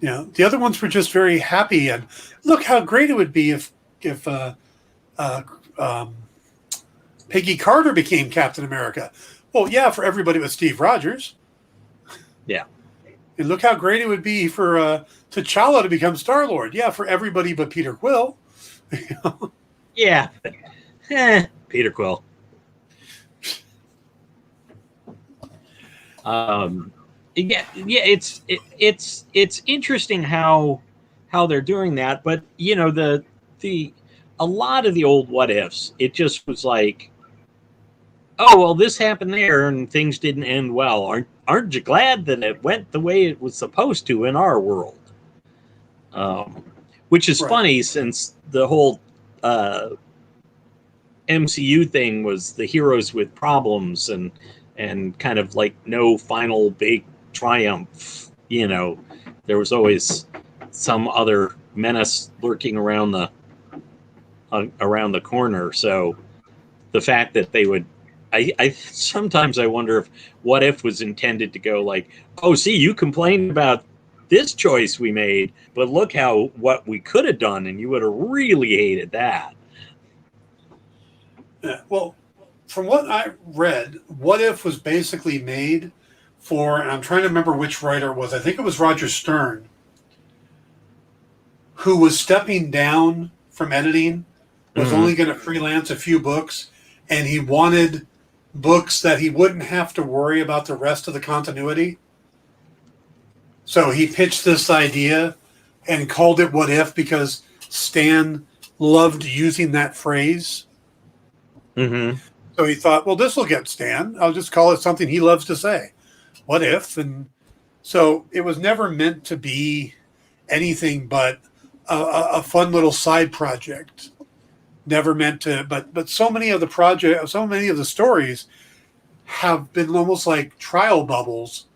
The other ones were just very happy and look how great it would be if uh, um, Peggy Carter became Captain America. Well, yeah, for everybody but Steve Rogers. Yeah. And look how great it would be for T'Challa to become Star-Lord. Yeah, for everybody but Peter Quill. Yeah. Peter Quill. Yeah, it's interesting how they're doing that, but the a lot of the old what ifs, it just was like, oh well, this happened there and things didn't end well. Aren't you glad that it went the way it was supposed to in our world? Which is Right. funny since the whole MCU thing was the heroes with problems and kind of like no final big triumph. There was always some other menace lurking around the corner. So the fact that they would, I sometimes I wonder if what if was intended to go like, oh, see, you complained about this choice we made, but look what we could have done, and you would have really hated that. Yeah. Well, from what I read, What If was basically made for, and I'm trying to remember which writer it was. I think it was Roger Stern, who was stepping down from editing, was Mm-hmm. only going to freelance a few books, and he wanted books that he wouldn't have to worry about the rest of the continuity. So he pitched this idea and called it What If because Stan loved using that phrase. Mm-hmm. So he thought, well, this will get Stan. I'll just call it something he loves to say. What if? And so it was never meant to be anything but a fun little side project. Never meant to, but so many of the stories have been almost like trial bubbles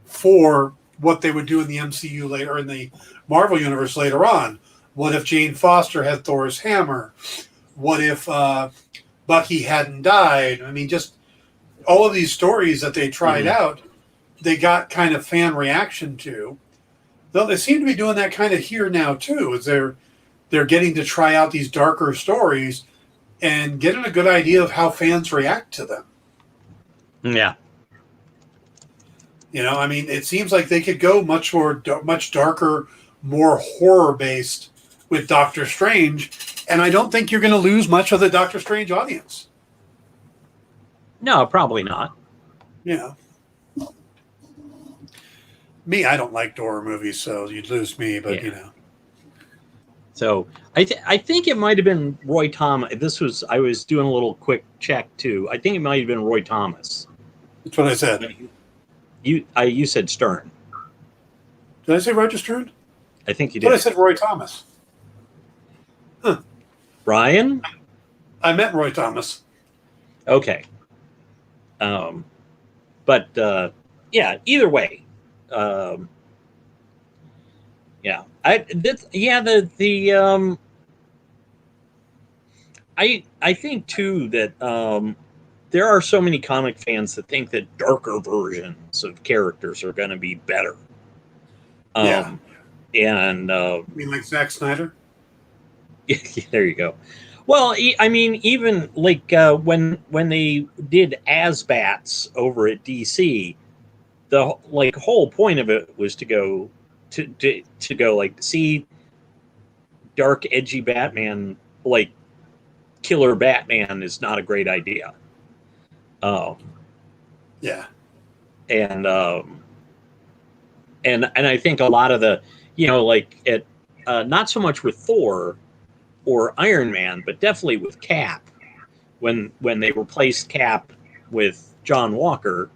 for what they would do in the MCU later, in the Marvel universe later on. What if Jane Foster had Thor's hammer? What if Bucky hadn't died? I mean, just all of these stories that they tried out, they got kind of fan reaction to. Though they seem to be doing that kind of here now too, is they're getting to try out these darker stories and getting a good idea of how fans react to them. Yeah. I mean, it seems like they could go much darker, more horror based with Doctor Strange, and I don't think you're going to lose much of the Doctor Strange audience. No, probably not. Yeah. Me, I don't like horror movies, so you'd lose me, but Yeah. So I think it might have been Roy Thomas. I was doing a little quick check too. I think it might have been Roy Thomas. That's what I said. You said Stern. Did I say Roger Stern? I think you But did. I said Roy Thomas. Brian? I meant Roy Thomas. Okay. But yeah, either way. Yeah. I think too that there are so many comic fans that think that darker versions of characters are going to be better. Yeah. And You mean like Zack Snyder? there you go. Well, I mean, even like when they did Asbats over at DC, the whole point of it was to go to go like see dark, edgy Batman, like killer Batman is not a great idea. Yeah. And I think a lot of the like it not so much with Thor or Iron Man, but definitely with Cap when they replaced Cap with John Walker.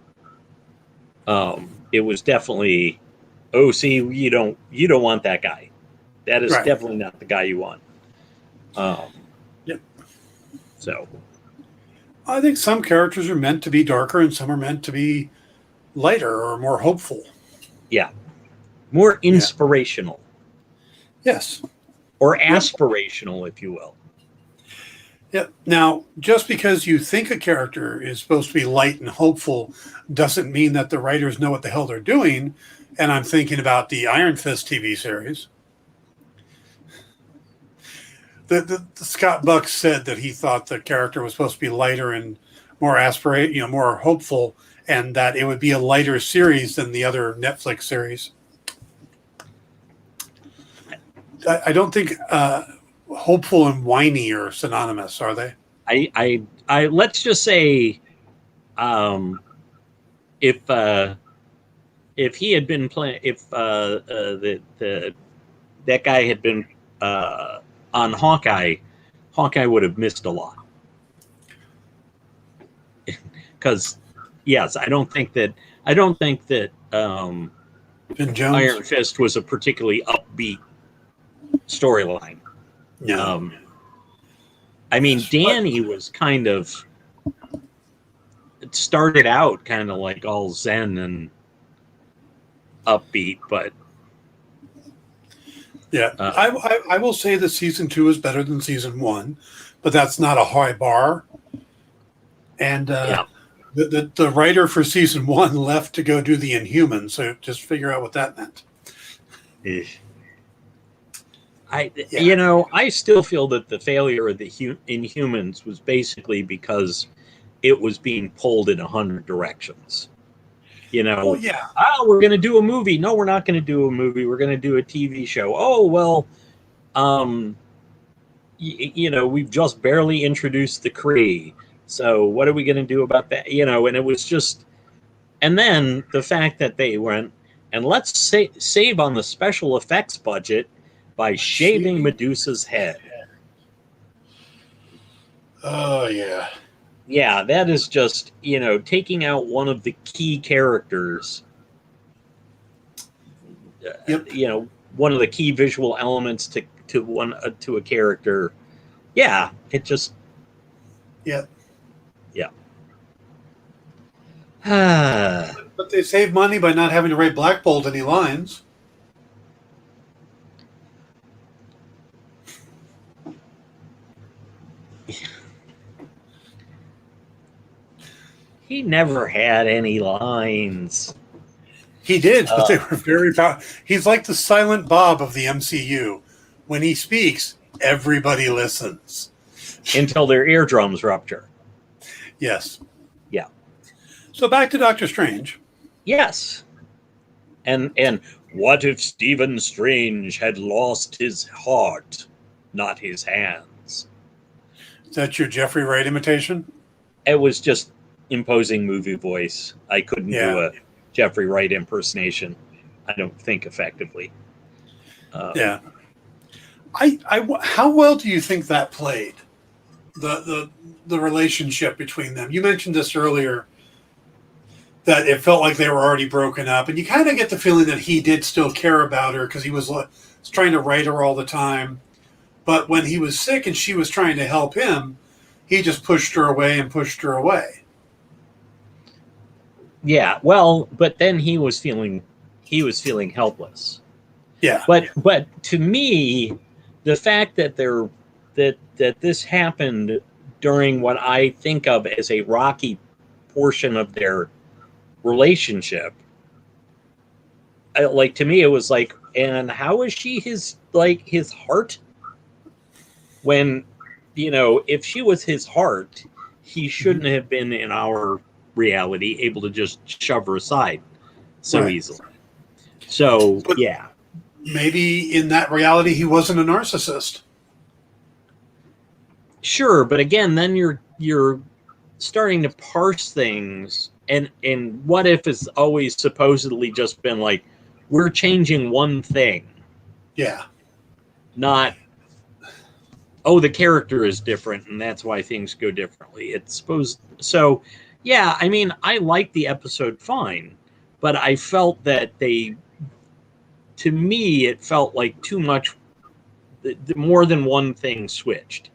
it was definitely, oh, see, you don't want that guy. That is Right. definitely not the guy you want. Yep. So I think some characters are meant to be darker and some are meant to be lighter or more hopeful. yeah, more inspirational Yes. or aspirational, if you will. Yeah. Now, just because you think a character is supposed to be light and hopeful doesn't mean that the writers know what the hell they're doing. And I'm thinking about the Iron Fist TV series. The Scott Buck said that he thought the character was supposed to be lighter and more more hopeful, and that it would be a lighter series than the other Netflix series. I don't think hopeful and whiny are synonymous, are they? I let's just say, if he had been playing, if the that guy had been on Hawkeye, Hawkeye would have missed a lot. Because yes, I don't think that Ben Jones. Iron Fist was a particularly upbeat storyline. No. I mean, Danny was kind of, it started out kind of like all zen and upbeat, but yeah, I will say that season 2 is better than season 1, but that's not a high bar. And the writer for season 1 left to go do the Inhumans, so just figure out what that meant. I still feel that the failure of the Inhumans was basically because it was being pulled in 100 directions. Well, yeah. We're going to do a movie. No, we're not going to do a movie. We're going to do a TV show. Oh, well, we've just barely introduced the Kree. So what are we going to do about that? And it was just, and then the fact that they went, and let's save on the special effects budget by shaving Medusa's head. Oh, yeah. Yeah, that is just, taking out one of the key characters. Yep. One of the key visual elements to a character. Yeah, it just. Yeah. Yeah. But they save money by not having to write Black Bolt any lines. He never had any lines. He did, but they were very powerful. He's like the Silent Bob of the MCU. When he speaks, everybody listens. Until their eardrums rupture. Yes. Yeah. So back to Doctor Strange. Yes. And what if Stephen Strange had lost his heart, not his hands? Is that your Jeffrey Wright imitation? It was just imposing movie voice. I couldn't do a Jeffrey Wright impersonation, I don't think, effectively. Yeah. How well do you think that played? The relationship between them. You mentioned this earlier, that it felt like they were already broken up, and you kind of get the feeling that he did still care about her because he was trying to write her all the time. But when he was sick and she was trying to help him, he just pushed her away and pushed her away. Yeah, well, but then he was feeling helpless. Yeah. But to me, the fact that that this happened during what I think of as a rocky portion of their relationship, to me, it was like, and how is she his heart? When, if she was his heart, he shouldn't have been in our reality able to just shove her aside so easily. So, but yeah. Maybe in that reality, he wasn't a narcissist. Sure, but again, then you're starting to parse things, and what if it's always supposedly just been like, we're changing one thing. Yeah. Not, the character is different, and that's why things go differently. It's supposed so. Yeah, I mean, I like the episode fine, but I felt that to me, it felt like too much, more than one thing switched.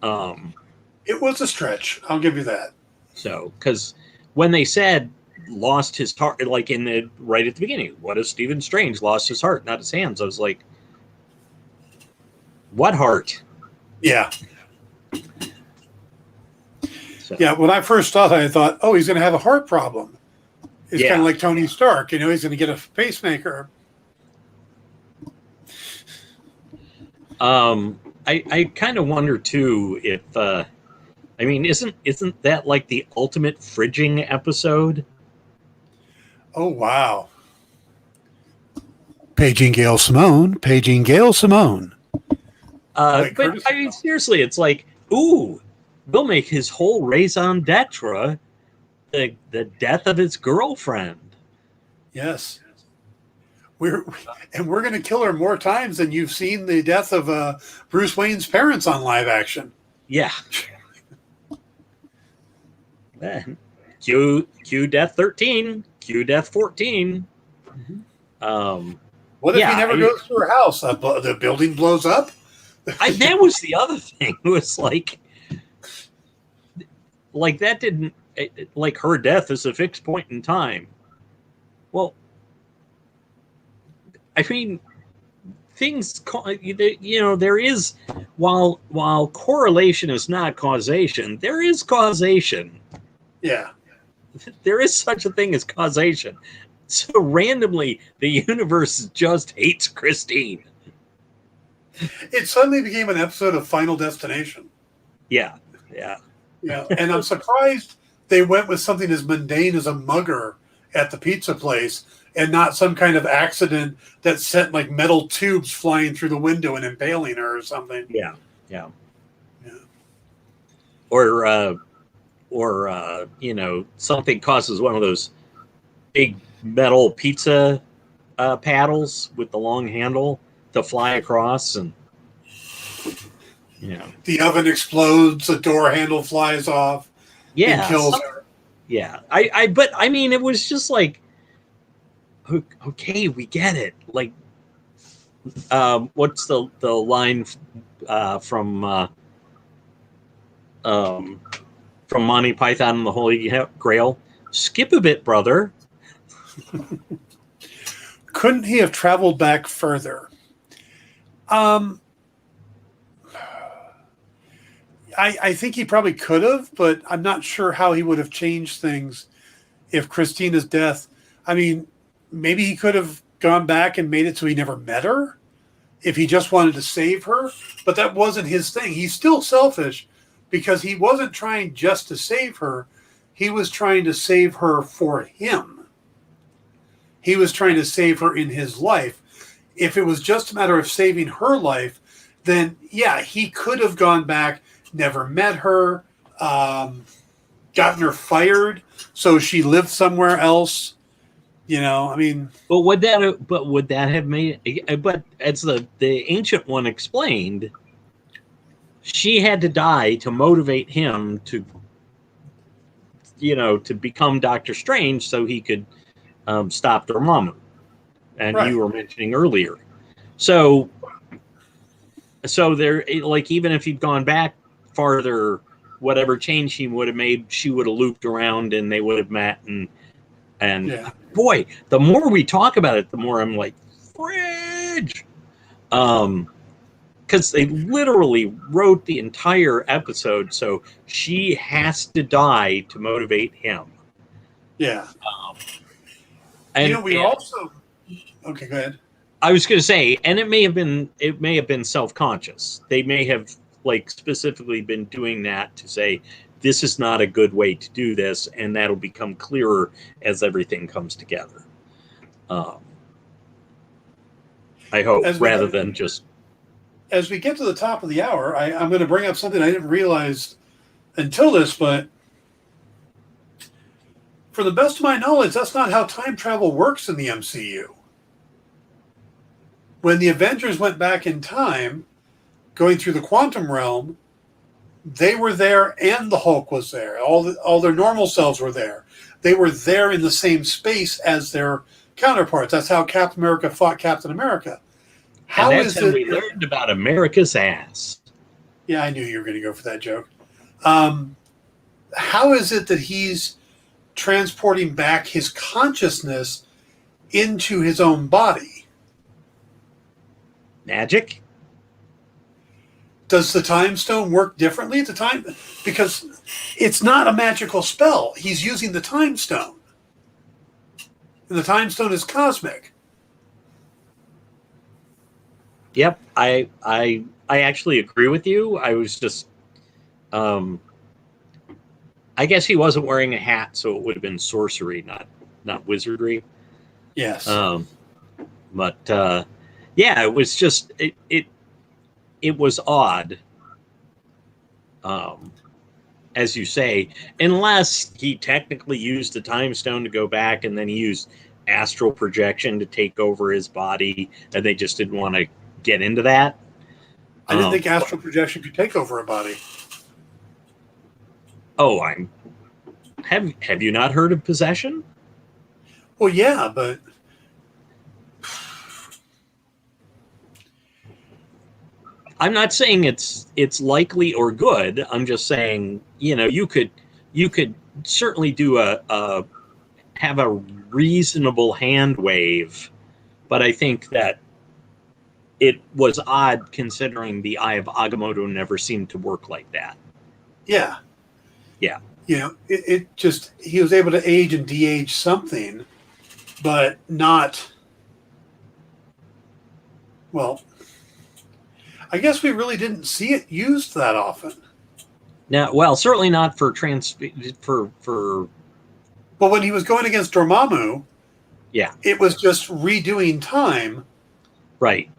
It was a stretch. I'll give you that. So, because when they said lost his heart, like right at the beginning, what if Stephen Strange lost his heart, not his hands? I was like, what heart? Yeah. So, Yeah, when I first saw that, I thought, oh, he's going to have a heart problem. It's Yeah. kind of like Tony Stark. He's going to get a pacemaker. I kind of wonder too if isn't that like the ultimate fridging episode? Oh, wow. Paging Gail Simone. Paging Gail Simone. But I mean, seriously, it's like, ooh, we'll make his whole raison d'etre the death of his girlfriend. Yes. We're going to kill her more times than you've seen the death of Bruce Wayne's parents on live action. Yeah. Q death 13, Q death 14. What if he never goes to her house? The building blows up? That was the other thing. It was like that didn't, like, her death is a fixed point in time. Well, I mean, things, there is, while correlation is not causation, there is causation. Yeah. There is such a thing as causation. So randomly, the universe just hates Christine. It suddenly became an episode of Final Destination. Yeah. Yeah, and I'm surprised they went with something as mundane as a mugger at the pizza place and not some kind of accident that sent like metal tubes flying through the window and impaling her or something. Yeah. Or something causes one of those big metal pizza paddles with the long handle to fly across, and the oven explodes, the door handle flies off. Yeah, and kills her. Yeah, but I mean, it was just like, okay, we get it. Like, what's the line from Monty Python and the Holy Grail? Skip a bit, brother. Couldn't he have traveled back further? I think he probably could have, but I'm not sure how he would have changed things if Christina's death. I mean, maybe he could have gone back and made it so he never met her if he just wanted to save her, but that wasn't his thing. He's still selfish because he wasn't trying just to save her. He was trying to save her for him. He was trying to save her in his life. If it was just a matter of saving her life, then yeah, he could have gone back, never met her, gotten her fired so she lived somewhere else. I mean, but would that have made? But as the ancient one explained, she had to die to motivate him to become Doctor Strange so he could stop Dormammu, and right. You were mentioning earlier. So there, like, even if he'd gone back farther, whatever change he would have made, she would have looped around and they would have met. And yeah. Boy, the more we talk about it, the more I'm like, fridge. Because they literally wrote the entire episode, so she has to die to motivate him. Yeah. Also. Okay, go ahead. I was going to say, and it may have been self-conscious. They may have specifically been doing that to say, this is not a good way to do this, and that'll become clearer as everything comes together. I hope, rather than just... As we get to the top of the hour, I'm going to bring up something I didn't realize until this, but for the best of my knowledge, that's not how time travel works in the MCU. When the Avengers went back in time, going through the quantum realm, they were there and the Hulk was there. All their normal selves were there. they were there in the same space as their counterparts. That's how Captain America fought Captain America. And that's how we learned about America's ass. Yeah, I knew you were going to go for that joke. How is it that he's transporting back his consciousness into his own body? Magic? Does the time stone work differently at the time? Because it's not a magical spell. He's using the time stone. And the time stone is cosmic. Yep, I actually agree with you. I was just, I guess he wasn't wearing a hat, so it would have been sorcery, not wizardry. Yes. But yeah, it was just it was odd, as you say, unless he technically used the time stone to go back, and then he used astral projection to take over his body, and they just didn't want to get into that. I didn't think astral projection could take over a body. Oh, have you not heard of possession? Well, yeah, but I'm not saying it's likely or good. I'm just saying, you could certainly do have a reasonable hand wave, but I think that it was odd considering the Eye of Agamotto never seemed to work like that. Yeah. Yeah. It just, he was able to age and de-age something, but not, well, I guess we really didn't see it used that often. Now, well, certainly not for Well, when he was going against Dormammu, yeah, it was just redoing time. Right.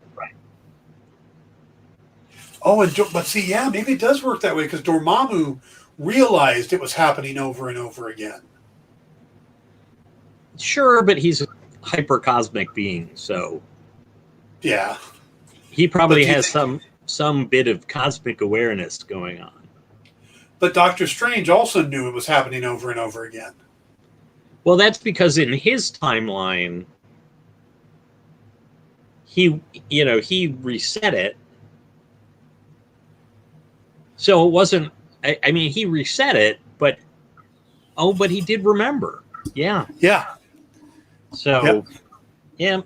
Oh, but see, yeah, maybe it does work that way because Dormammu realized it was happening over and over again. Sure, but he's a hypercosmic being, so yeah, he probably has some bit of cosmic awareness going on. But Doctor Strange also knew it was happening over and over again. Well, that's because in his timeline, he reset it. So it wasn't, I mean, he reset it, but he did remember. Yeah. Yeah. So, yeah.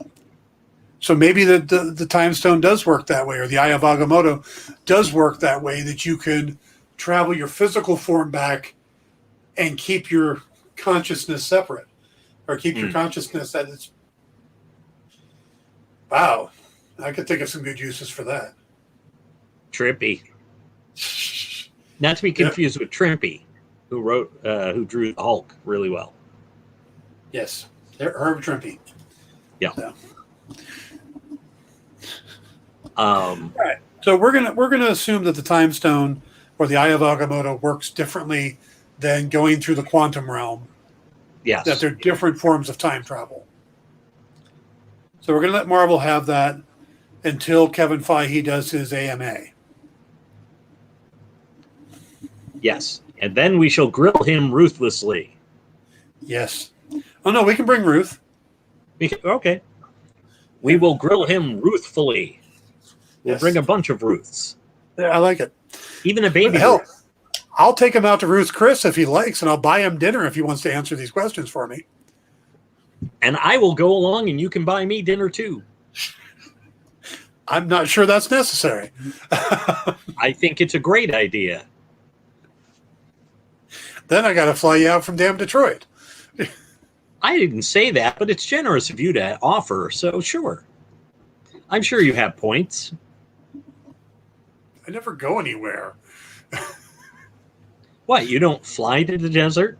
So maybe the time stone does work that way, or the Eye of Agamotto does work that way, that you can travel your physical form back and keep your consciousness separate, or keep your consciousness at its... Wow. I could think of some good uses for that. Trippy. Not to be confused with Trimpy, who drew the Hulk really well. Yes. Herb Trimpe. Yeah. So. All right. So we're gonna assume that the time stone or the Eye of Agamotto works differently than going through the quantum realm. Yes. That they're different forms of time travel. So we're gonna let Marvel have that until Kevin Feige does his AMA. Yes. And then we shall grill him ruthlessly. Yes. Oh no, we can bring Ruth. Okay. We will grill him ruthfully. We'll bring a bunch of Ruths. Yeah, I like it. Even a baby Hell, Ruth. I'll take him out to Ruth's Chris if he likes, and I'll buy him dinner if he wants to answer these questions for me. And I will go along, and you can buy me dinner too. I'm not sure that's necessary. I think it's a great idea. Then I got to fly you out from damn Detroit. I didn't say that, but it's generous of you to offer, so sure. I'm sure you have points. I never go anywhere. What, you don't fly to the desert?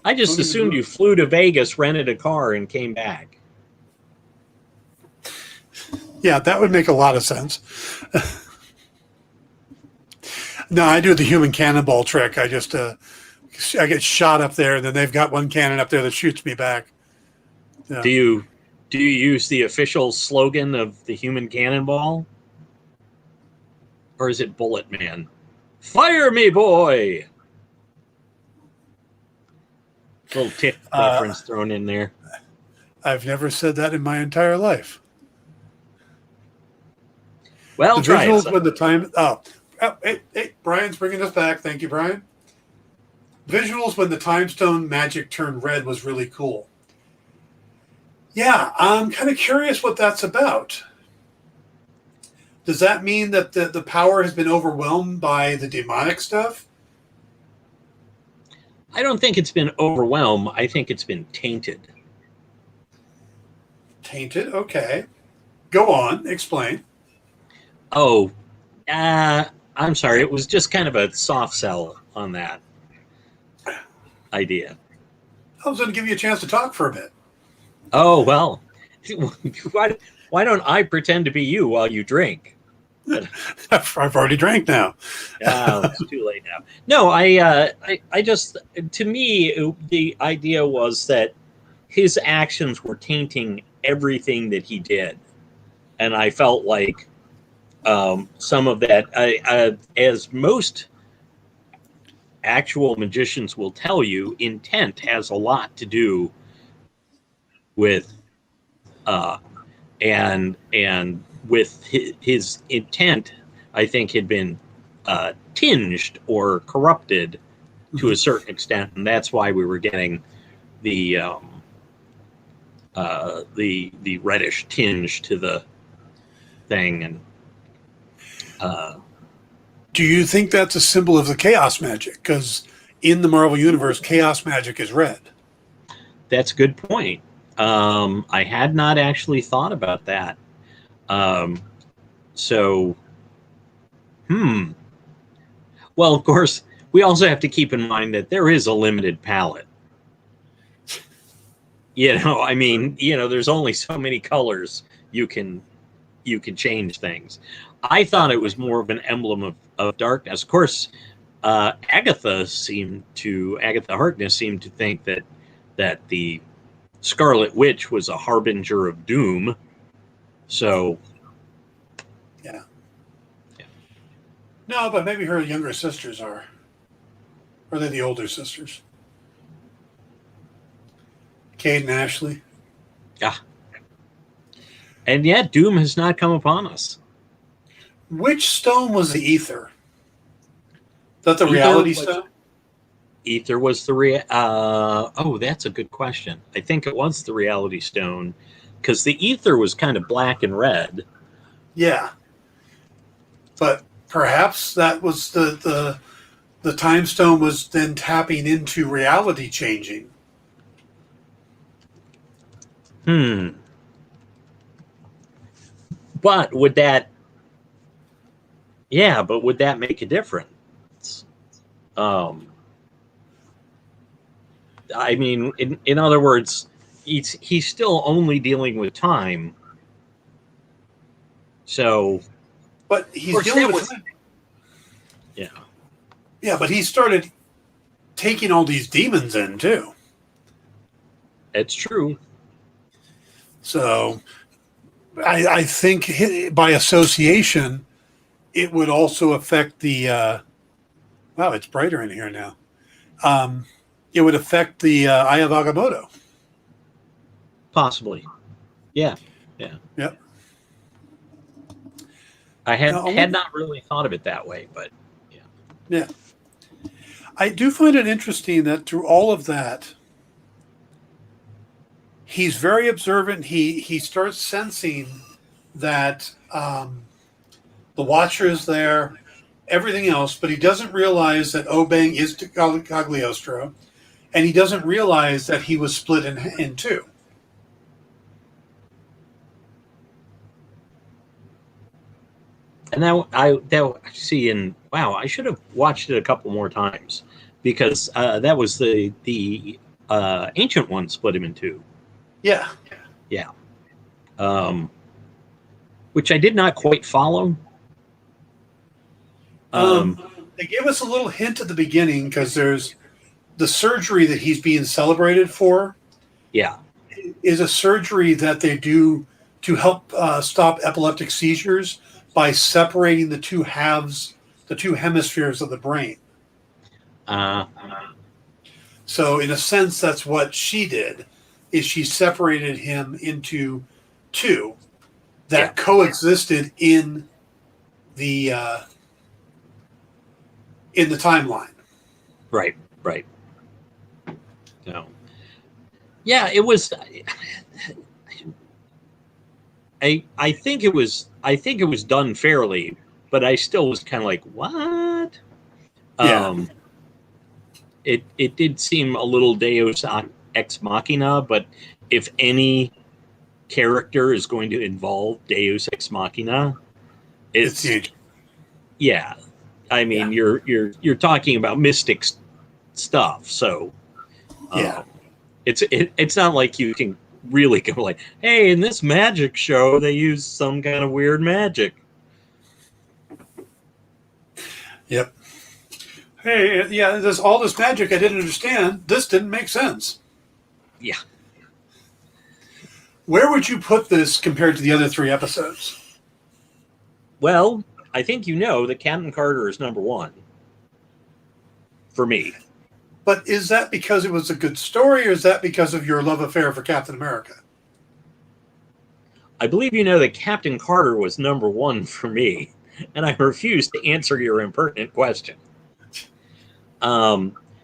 I just assumed you flew to Vegas, rented a car, and came back. Yeah, that would make a lot of sense. No, I do the human cannonball trick. I just I get shot up there, and then they've got one cannon up there that shoots me back. Yeah. Do you use the official slogan of the human cannonball? Or is it Bullet Man? Fire me, boy! Little tick reference thrown in there. I've never said that in my entire life. Well, The try it. visuals when the time. Hey, Brian's bringing us back. Thank you, Brian. Visuals when the time stone magic turned red was really cool. Yeah, I'm kind of curious what that's about. Does that mean that the power has been overwhelmed by the demonic stuff? I don't think it's been overwhelmed. I think it's been tainted. Tainted? Okay. Go on. Explain. Oh, I'm sorry. It was just kind of a soft sell on that idea. I was going to give you a chance to talk for a bit. Oh, well. Why don't I pretend to be you while you drink? I've already drank now. It's too late now. No, I just, to me, the idea was that his actions were tainting everything that he did. And I felt like some of that, as most actual magicians will tell you, intent has a lot to do with, and with his intent, I think had been tinged or corrupted to a certain extent, and that's why we were getting the reddish tinge to the thing. And do you think that's a symbol of the chaos magic? Because in the Marvel Universe, chaos magic is red. That's a good point. I had not actually thought about that. Well, of course, we also have to keep in mind that there is a limited palette. I mean, there's only so many colors you can change things. I thought it was more of an emblem of darkness. Of course, Agatha Harkness seemed to think that the Scarlet Witch was a harbinger of doom. So, yeah. No, but maybe her younger sisters are. Or are they the older sisters? Kate and Ashley. Yeah. And yet, doom has not come upon us. Which stone was the ether? Is that the reality stone? Ether was that's a good question. I think it was the reality stone, because the ether was kind of black and red. Yeah. But perhaps that was the time stone was then tapping into reality changing. But would that make a difference? I mean, in other words, he's still only dealing with time. So, but he's dealing with time. Yeah. Yeah, but he started taking all these demons in too. It's true. So, I think by association, it would also affect the. Wow, it's brighter in here now. It would affect the Eye of Agamotto. Possibly. Yeah. Yep. I had not really thought of it that way, but yeah. Yeah. I do find it interesting that through all of that, he's very observant. He starts sensing that the Watcher is there, everything else, but he doesn't realize that Obeng is Cagliostro, and he doesn't realize that he was split in two. And I should have watched it a couple more times, because that was the Ancient One split him in two. Yeah. Which I did not quite follow. They gave us a little hint at the beginning, because there's the surgery that he's being celebrated for. Yeah. Is a surgery that they do to help stop epileptic seizures by separating the two halves, the two hemispheres of the brain. Uh, So in a sense, that's what she did, is she separated him into two that coexisted in the timeline. right, right. No. Yeah, it was. I think it was done fairly, but I still was kind of like, what? Yeah. It did seem a little Deus ex machina, but if any character is going to involve Deus ex machina, It's huge. Yeah. I mean, you're talking about mystic stuff, so it's not like you can really go like, hey, in this magic show they use some kind of weird magic. Yep. Hey, yeah, there's all this magic I didn't understand. This didn't make sense. Yeah. Where would you put this compared to the other 3 episodes? Well, I think you know that Captain Carter is number 1 for me. But is that because it was a good story, or is that because of your love affair for Captain America? I believe you know that Captain Carter was number 1 for me, and I refuse to answer your impertinent question.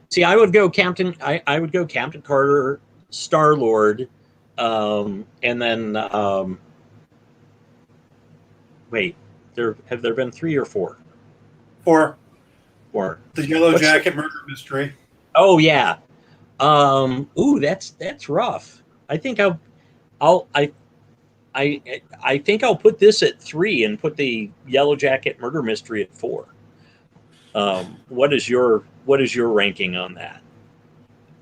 See, I would go Captain Carter, Star-Lord, and then wait, have there been 3 or 4? 4. 4. The Yellow Jacket murder mystery. Oh yeah. Ooh, that's rough. I think I think I'll put this at 3 and put the Yellow Jacket murder mystery at 4. What is your ranking on that?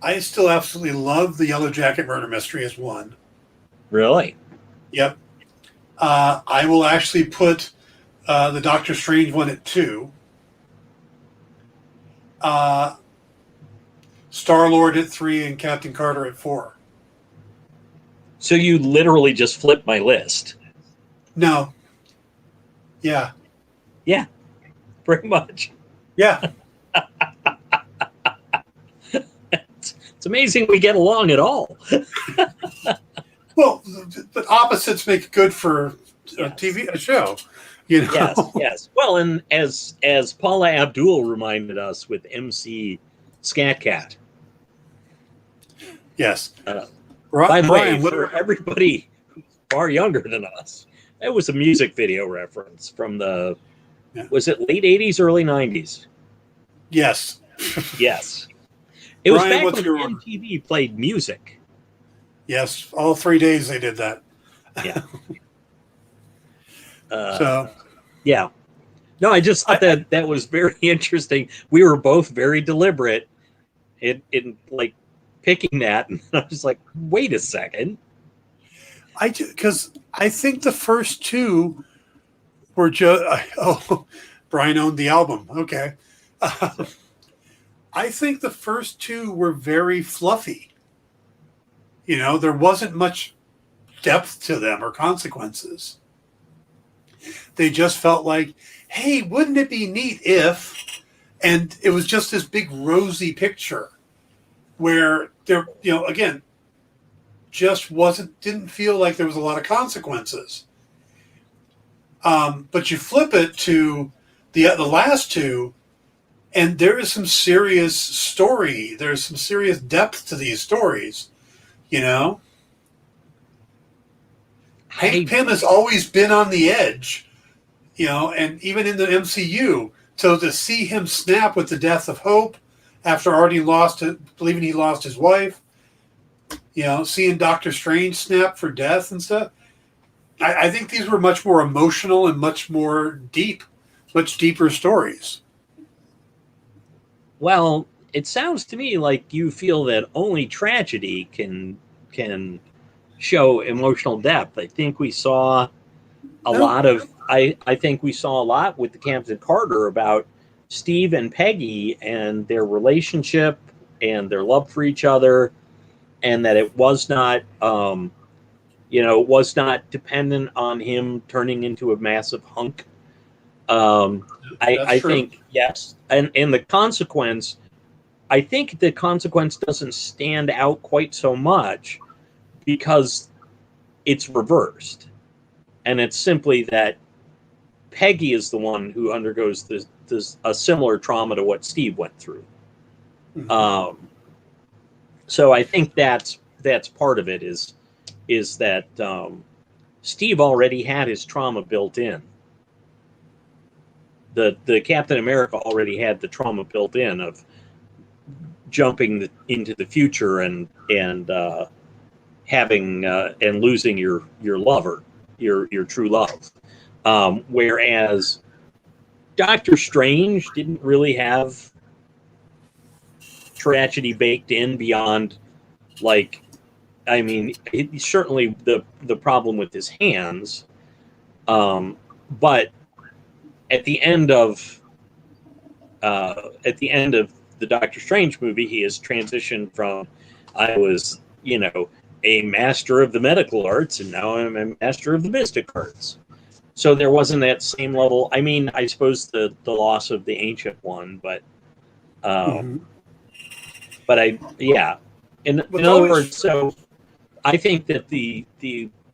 I still absolutely love the Yellow Jacket murder mystery as 1. Really? Yep. I will actually put the Doctor Strange one at 2. Star-Lord at 3 and Captain Carter at 4. So you literally just flipped my list. No. Yeah. Yeah. Pretty much. Yeah. It's amazing we get along at all. Well, but opposites make good for a show. You know? Yes. Well, and as Paula Abdul reminded us with MC Scat Cat. Yes. By the way, for everybody who's far younger than us, that was a music video reference from was it late 80s, early 90s? Yes. Yes. It was Brian, back when MTV played music. Yes, all 3 days they did that. Yeah. So. Yeah. No, I just thought that was very interesting. We were both very deliberate in like picking that, and I was like, wait a second. Because I think the first 2 were just Brian owned the album. Okay. I think the first 2 were very fluffy. You know, there wasn't much depth to them or consequences. They just felt like, hey, wouldn't it be neat if, and it was just this big rosy picture where there, again, just didn't feel like there was a lot of consequences. But you flip it to the last 2, and there is some serious story. There's some serious depth to these stories, Hank Pym has always been on the edge, and even in the MCU. So to see him snap with the death of Hope after already believing he lost his wife, seeing Doctor Strange snap for death and stuff, I think these were much more emotional and much deeper stories. Well, it sounds to me like you feel that only tragedy can show emotional depth. I think we saw a lot of I think we saw a lot with the Captain Carter about Steve and Peggy and their relationship and their love for each other, and that it was not it was not dependent on him turning into a massive hunk I true. think yes, and the consequence. I think the consequence doesn't stand out quite so much because it's reversed, and it's simply that Peggy is the one who undergoes a similar trauma to what Steve went through. So I think that's part of it is that Steve already had his trauma built in. The Captain America already had the trauma built in of jumping into the future and having and losing your lover, your true love. Whereas Doctor Strange didn't really have tragedy baked in beyond, like, I mean, certainly the problem with his hands, but at the end of the Doctor Strange movie, he has transitioned from I was, a master of the medical arts, and now I'm a master of the mystic arts. So there wasn't that same level. I mean, I suppose the loss of the ancient one, but In other words, so I think that the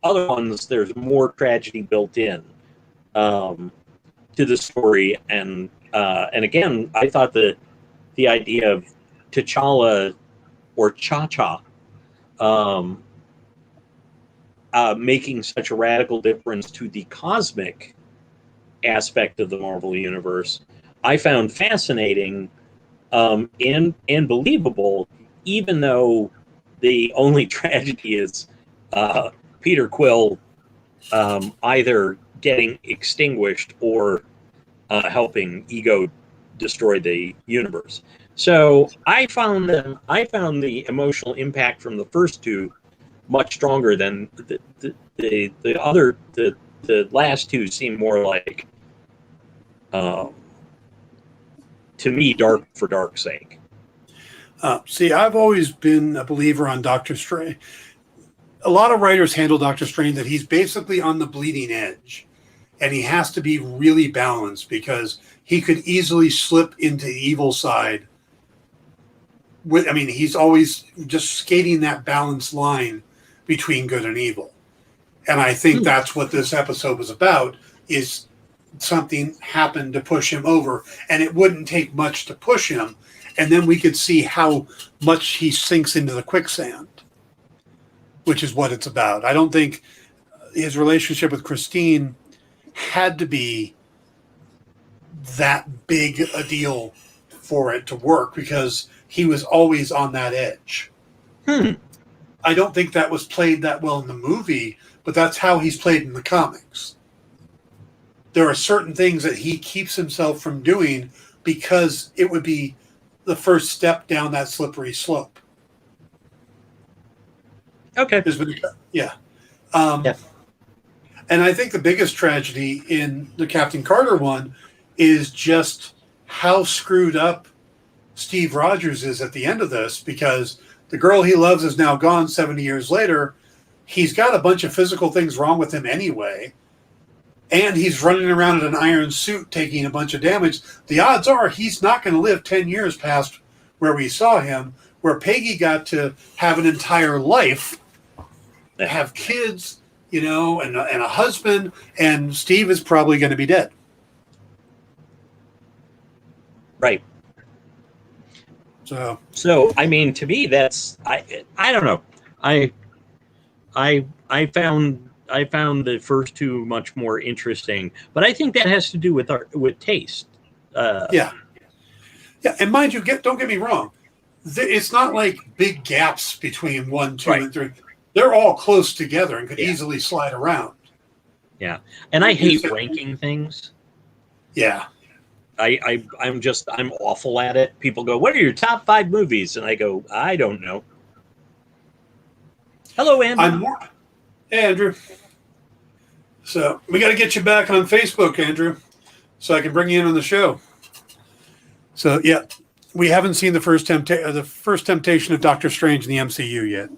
other ones, there's more tragedy built in to the story, and again, I thought the idea of T'Challa or Cha-Cha making such a radical difference to the cosmic aspect of the Marvel Universe, I found fascinating and believable, even though the only tragedy is Peter Quill either getting extinguished or helping Ego destroy the universe. So I found the emotional impact from the first two much stronger than the other. The last two seem more like, to me, dark for dark's sake. See, I've always been a believer on Doctor Strange. A lot of writers handle Doctor Strange that he's basically on the bleeding edge, and he has to be really balanced because he could easily slip into the evil side. He's always just skating that balanced line between good and evil. And I think that's what this episode was about, is something happened to push him over, and it wouldn't take much to push him. And then we could see how much he sinks into the quicksand, which is what it's about. I don't think his relationship with Christine had to be that big a deal for it to work because he was always on that edge. I don't think that was played that well in the movie, but that's how he's played in the comics. There are certain things that he keeps himself from doing because it would be the first step down that slippery slope. Okay. Yeah. And I think the biggest tragedy in the Captain Carter one is just how screwed up Steve Rogers is at the end of this, because the girl he loves is now gone 70 years later. He's got a bunch of physical things wrong with him anyway. And he's running around in an iron suit taking a bunch of damage. The odds are he's not going to live 10 years past where we saw him, where Peggy got to have an entire life, have kids, and a husband, and Steve is probably going to be dead. Right. So I mean, to me, that's I don't know. I found the first two much more interesting, but I think that has to do with taste. Yeah, and mind you, don't get me wrong. It's not like big gaps between 1, 2, and 3. They're all close together and could easily slide around. Yeah, and I hate ranking things. Yeah. I'm awful at it. People go, "What are your top 5 movies?" And I go, "I don't know." Hello, Andrew. Hey, Andrew. So we got to get you back on Facebook, Andrew, so I can bring you in on the show. So yeah, we haven't seen the first temptation of Doctor Strange in the MCU yet.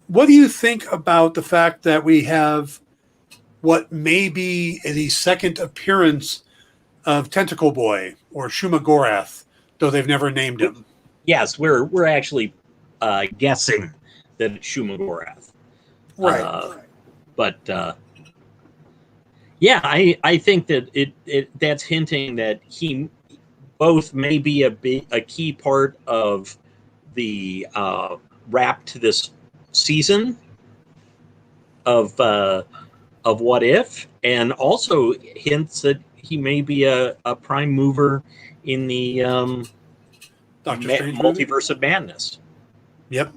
What do you think about the fact that we have what may be the second appearance of Tentacle Boy or Shumagorath, though they've never named him. Yes, we're actually guessing that it's Shumagorath. Right. But yeah, I think that that's hinting that he both may be a key part of the wrap to this season of What If, and also hints that he may be a prime mover in the Doctor Strange movie? Multiverse of Madness. Yep.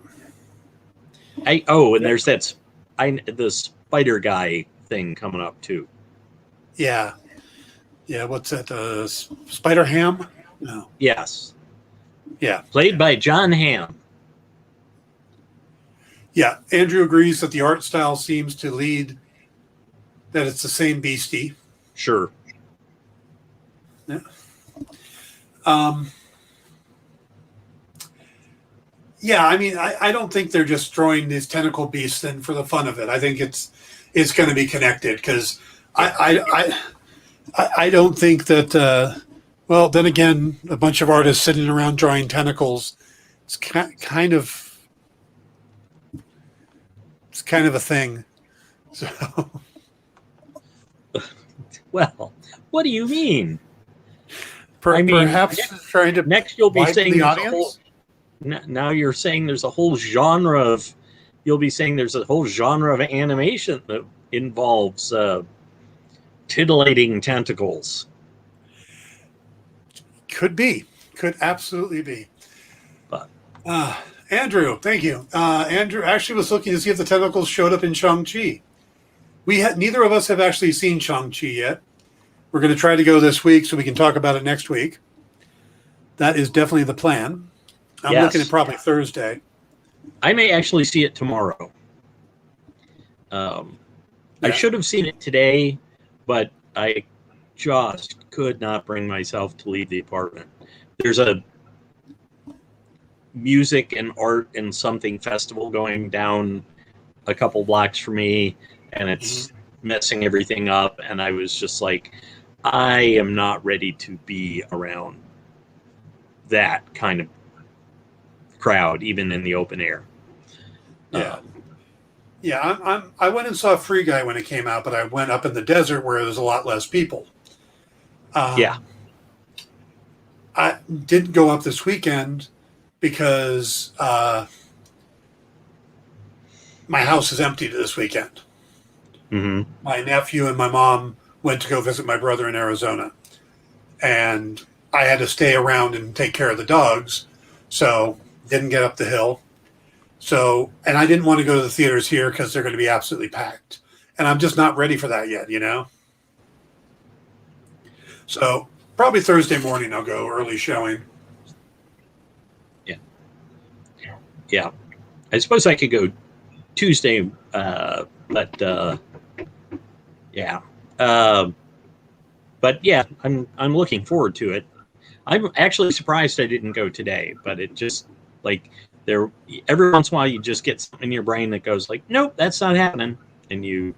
There's the spider guy thing coming up too. Yeah. Yeah, what's that? Spider Ham? No. Yes. Yeah. Played by John Hamm. Yeah. Andrew agrees that the art style seems to lead that it's the same beastie. Sure. Yeah. Yeah, I mean, I don't think they're just throwing these tentacle beasts in for the fun of it. I think it's going to be connected because I don't think that. Well, then again, a bunch of artists sitting around drawing tentacles. It's kind of a thing. So, well, what do you mean? Perhaps trying to next you'll be saying the audience. Now you're saying there's a whole genre of. You'll be saying there's a whole genre of animation that involves titillating tentacles. Could absolutely be. But Andrew, thank you. Andrew actually was looking to see if the tentacles showed up in Shang-Chi. Neither of us have actually seen Shang-Chi yet. We're going to try to go this week so we can talk about it next week. That is definitely the plan. I'm looking at probably Thursday. I may actually see it tomorrow. I should have seen it today, but I just could not bring myself to leave the apartment. There's a music and art and something festival going down a couple blocks from me, and it's messing everything up. And I was just like, I am not ready to be around that kind of crowd, even in the open air. I went and saw Free Guy when it came out, but I went up in the desert where there's a lot less people. I didn't go up this weekend because my house is empty this weekend. Mm-hmm. My nephew and my mom went to go visit my brother in Arizona, and I had to stay around and take care of the dogs, so didn't get up the hill. So, and I didn't want to go to the theaters here because they're going to be absolutely packed, and I'm just not ready for that yet, you know? So probably Thursday morning I'll go early showing. Yeah. I suppose I could go Tuesday, but I'm looking forward to it. I'm actually surprised I didn't go today, but it just like every once in a while you just get something in your brain that goes like, nope, that's not happening, and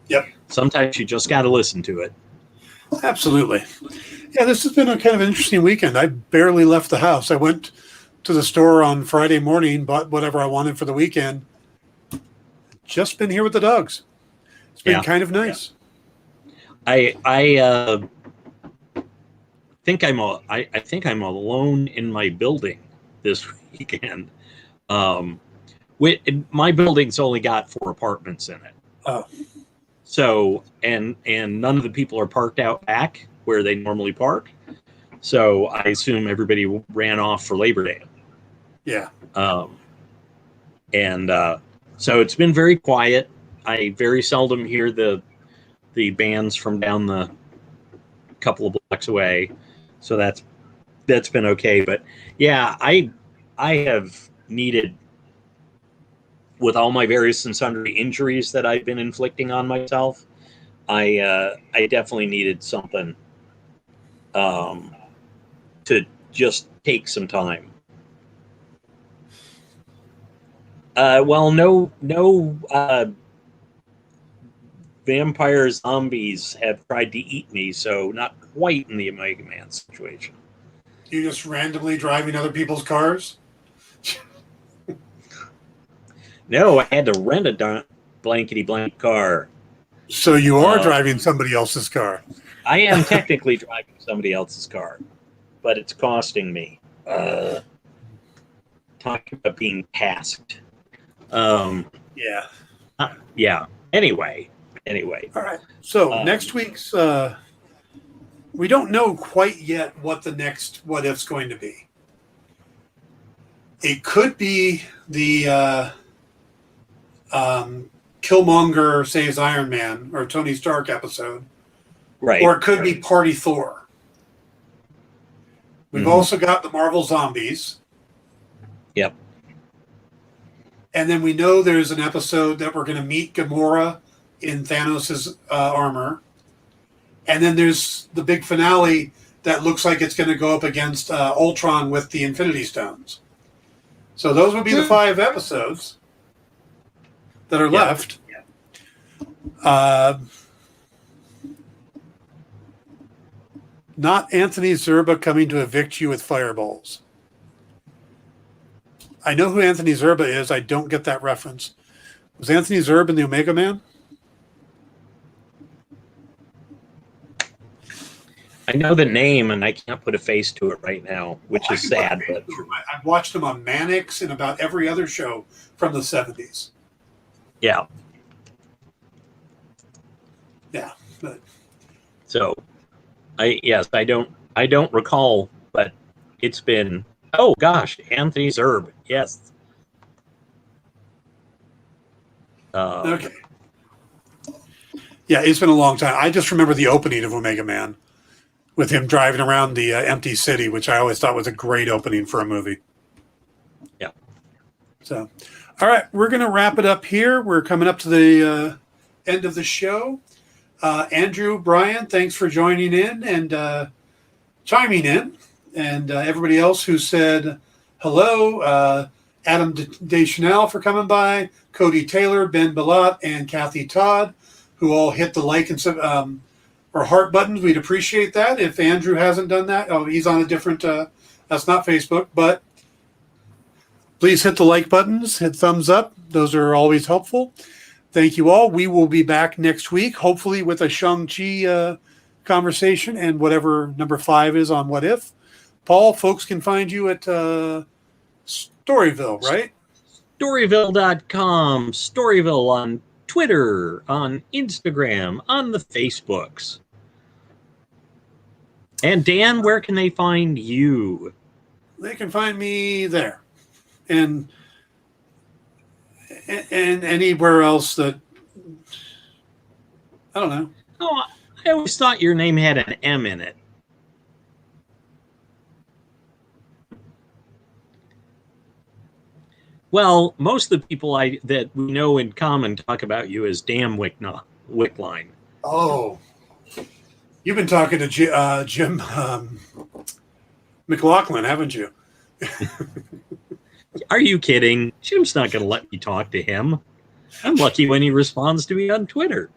sometimes you just got to listen to it. Absolutely. Yeah, this has been a kind of an interesting weekend. I barely left the house. I went to the store on Friday morning, bought whatever I wanted for the weekend. Just been here with the dogs. It's been kind of nice. I think I'm alone in my building this weekend. My building's only got 4 apartments in it. Oh. So and none of the people are parked out back where they normally park. So I assume everybody ran off for Labor Day. Yeah. So it's been very quiet. I very seldom hear the bands from down the couple of blocks away. So that's been okay. But yeah, I have needed, with all my various and sundry injuries that I've been inflicting on myself, I definitely needed something to just take some time. vampire zombies have tried to eat me, so not quite in the Omega Man situation. You just randomly driving other people's cars? No, I had to rent a blankety blank car. So you are driving somebody else's car. I am technically driving somebody else's car, but it's costing me. Talking about being tasked. Yeah. Yeah. Anyway. All right. So next week's, we don't know quite yet what the next what if's going to be. It could be the Killmonger saves Iron Man or Tony Stark episode, Right? Or it could be Party Thor. We've also got the Marvel Zombies. Yep. And then we know there's an episode that we're going to meet Gamora in Thanos' armor. And then there's the big finale that looks like it's going to go up against Ultron with the Infinity Stones. So those would be the 5 episodes that are left. Not Anthony Zerba coming to evict you with fireballs. I know who Anthony Zerba is. I don't get that reference. Was Anthony Zerba in the Omega Man? I know the name, and I can't put a face to it right now, which is sad. But I've watched him on Mannix and about every other show from the 70s. Yeah. Yeah. But. So, I don't recall, but it's been, oh gosh, Anthony Zerb. Yes. Okay. Yeah, it's been a long time. I just remember the opening of Omega Man with him driving around the empty city, which I always thought was a great opening for a movie. Yeah. So, all right, we're going to wrap it up here. We're coming up to the end of the show. Andrew, Brian, thanks for joining in and chiming in. And everybody else who said hello, Adam Deschanel for coming by, Cody Taylor, Ben Balat, and Kathy Todd, who all hit the like and or heart buttons. We'd appreciate that. If Andrew hasn't done that, he's on a different, that's not Facebook, but please hit the like buttons, hit thumbs up. Those are always helpful. Thank you all. We will be back next week, hopefully with a Shang-Chi conversation and whatever number 5 is on What If. Paul, folks can find you at Storyville, right? Storyville.com, Storyville on Twitter, on Instagram, on the Facebooks. And Dan, where can they find you? They can find me there. And anywhere else that, I don't know. Oh, I always thought your name had an M in it. Well, most of the people that we know in common talk about you as Dan Wickline. Oh, you've been talking to Jim McLaughlin, haven't you? Are you kidding? Jim's not going to let me talk to him. I'm lucky when he responds to me on Twitter.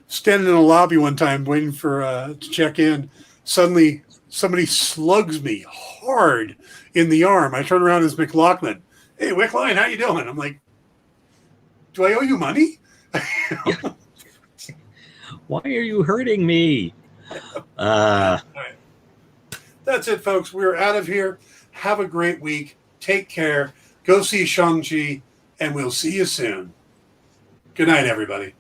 Standing in a lobby one time waiting for to check in, suddenly somebody slugs me hard in the arm. I turn around as McLaughlin. Hey, Wickline, how you doing? I'm like, do I owe you money? Why are you hurting me? All right. That's it, folks. We're out of here. Have a great week. Take care. Go see Shang-Chi, and we'll see you soon. Good night, everybody.